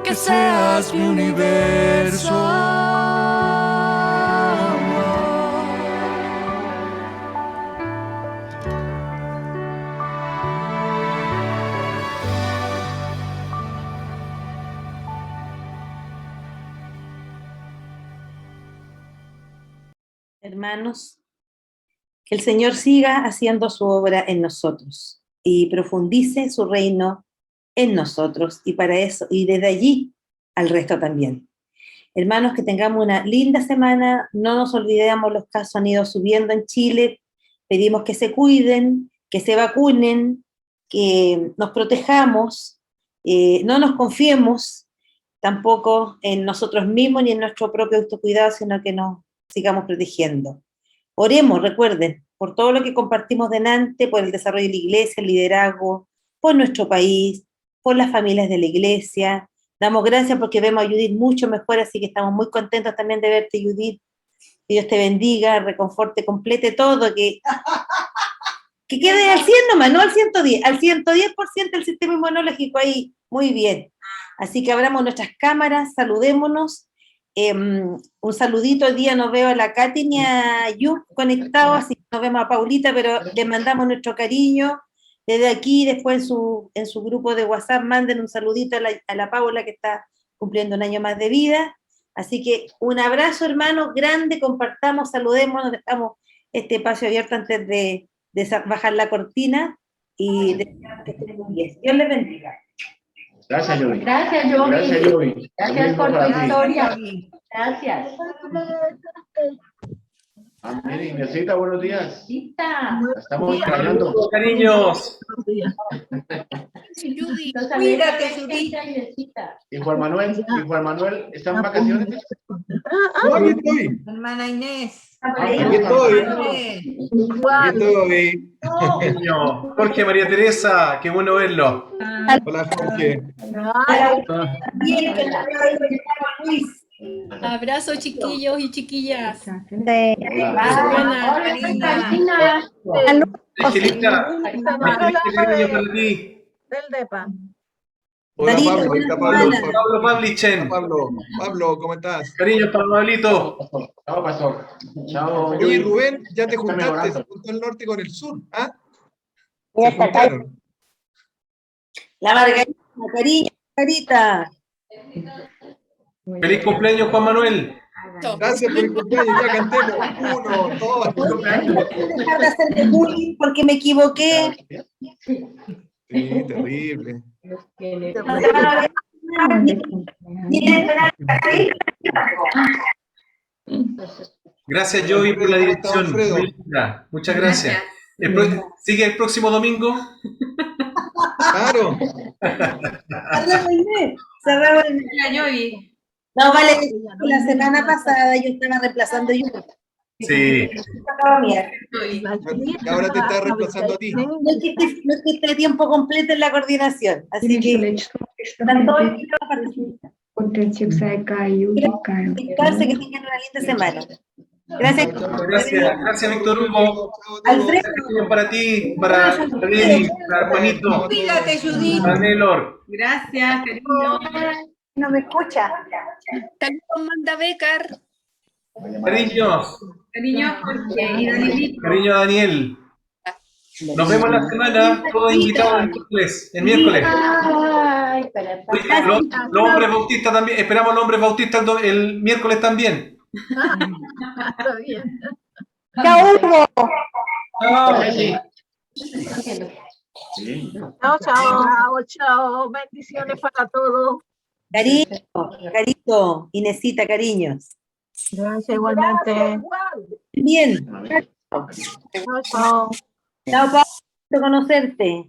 S2: que seas mi universo.
S1: Hermanos, que el Señor siga haciendo su obra en nosotros y profundice su reino en nosotros, y para eso, y desde allí al resto también. Hermanos, que tengamos una linda semana, no nos olvidemos, los casos han ido subiendo en Chile, pedimos que se cuiden, que se vacunen, que nos protejamos, no nos confiemos tampoco en nosotros mismos ni en nuestro propio autocuidado, sino que nos sigamos protegiendo. Oremos, recuerden, por todo lo que compartimos delante, por el desarrollo de la iglesia, el liderazgo, por nuestro país, por las familias de la iglesia. Damos gracias porque vemos a Judith mucho mejor, así que estamos muy contentos también de verte, Judith. Que Dios te bendiga, reconforte, complete todo, que quede al 100 nomás, no al 110, al 110% el sistema inmunológico ahí, muy bien. Así que abramos nuestras cámaras, saludémonos. Un saludito, hoy día no veo a la Katy ni a Yu conectados, así que nos vemos a Paulita, pero le mandamos nuestro cariño desde aquí. Después en su grupo de WhatsApp manden un saludito a la Paula, que está cumpliendo un año más de vida. Así que un abrazo, hermano, grande, compartamos, saludémonos, dejamos este espacio abierto antes de bajar la cortina y deseamos que estén muy bien. Dios les bendiga.
S7: Gracias, Yogi.
S8: Gracias, Yogi.
S7: Gracias, Yogi.
S8: Gracias por tu historia. Gracias.
S7: Mire, Inesita, buenos días.
S8: Lista.
S7: Estamos extrañando.
S5: Cariños.
S8: Cuídate, Zurita.
S7: ¿Y Juan Manuel? ¿Están en vacaciones?
S9: Aquí estoy.
S10: Hermana Inés.
S9: Aquí estoy.
S10: Igual.
S5: Jorge, María Teresa, qué bueno verlo.
S9: Hola, Jorge.
S11: Abrazo, chiquillos y chiquillas.
S5: Angelita, cariño para ti.
S10: Del DEPA.
S9: Hola, Pablo. Ahí está Pablo.
S5: Pablo Pavlichen.
S9: Pablo, ¿cómo estás?
S5: Cariño para Pablito.
S7: Chao, pastor. Chao.
S9: Oye, Rubén, ya te juntaste, se juntó el norte con el sur, ¿ah? Se juntaron.
S1: La Margarita, cariño, Margarita.
S5: Feliz cumpleaños, Juan Manuel.
S9: Gracias por el cumpleaños, ya cantemos. 1, 2,
S1: Dejar de hacerme bullying porque me equivoqué.
S9: Sí, terrible.
S5: Gracias, Joey, por la dirección. Muy linda. Muchas gracias. ¿Sigue el próximo domingo?
S9: Claro.
S1: Cerramos el mes. No, vale, la semana pasada yo estaba reemplazando yo.
S5: Sí.
S9: Y ahora te está reemplazando a ti.
S1: No es que esté tiempo completo en la coordinación, así que están todos invitados a participar. Que tengan una linda semana. Gracias.
S5: Gracias, Víctor Hugo.
S1: Alfredo.
S5: Para ti, para Denis, para Juanito,
S10: Cuídate, Judith.
S5: para Nelor.
S11: Gracias, cariño.
S10: No me escucha.
S11: Saludos, Manda Becar.
S5: Cariños.
S11: Cariño, Jorge y Danielito.
S5: Cariño, Daniel. Nos vemos la semana, todos invitados el miércoles. Oye, los hombres bautistas también, esperamos los hombres bautistas el miércoles también.
S10: Está bien.
S1: Chao, Hugo.
S10: Chao, chao, chao. Bendiciones para todos.
S1: Cariño, carito, Inesita, cariños.
S10: Gracias igualmente.
S1: Bien.
S10: Chao, chao.
S1: Chao, Pablo, conocerte.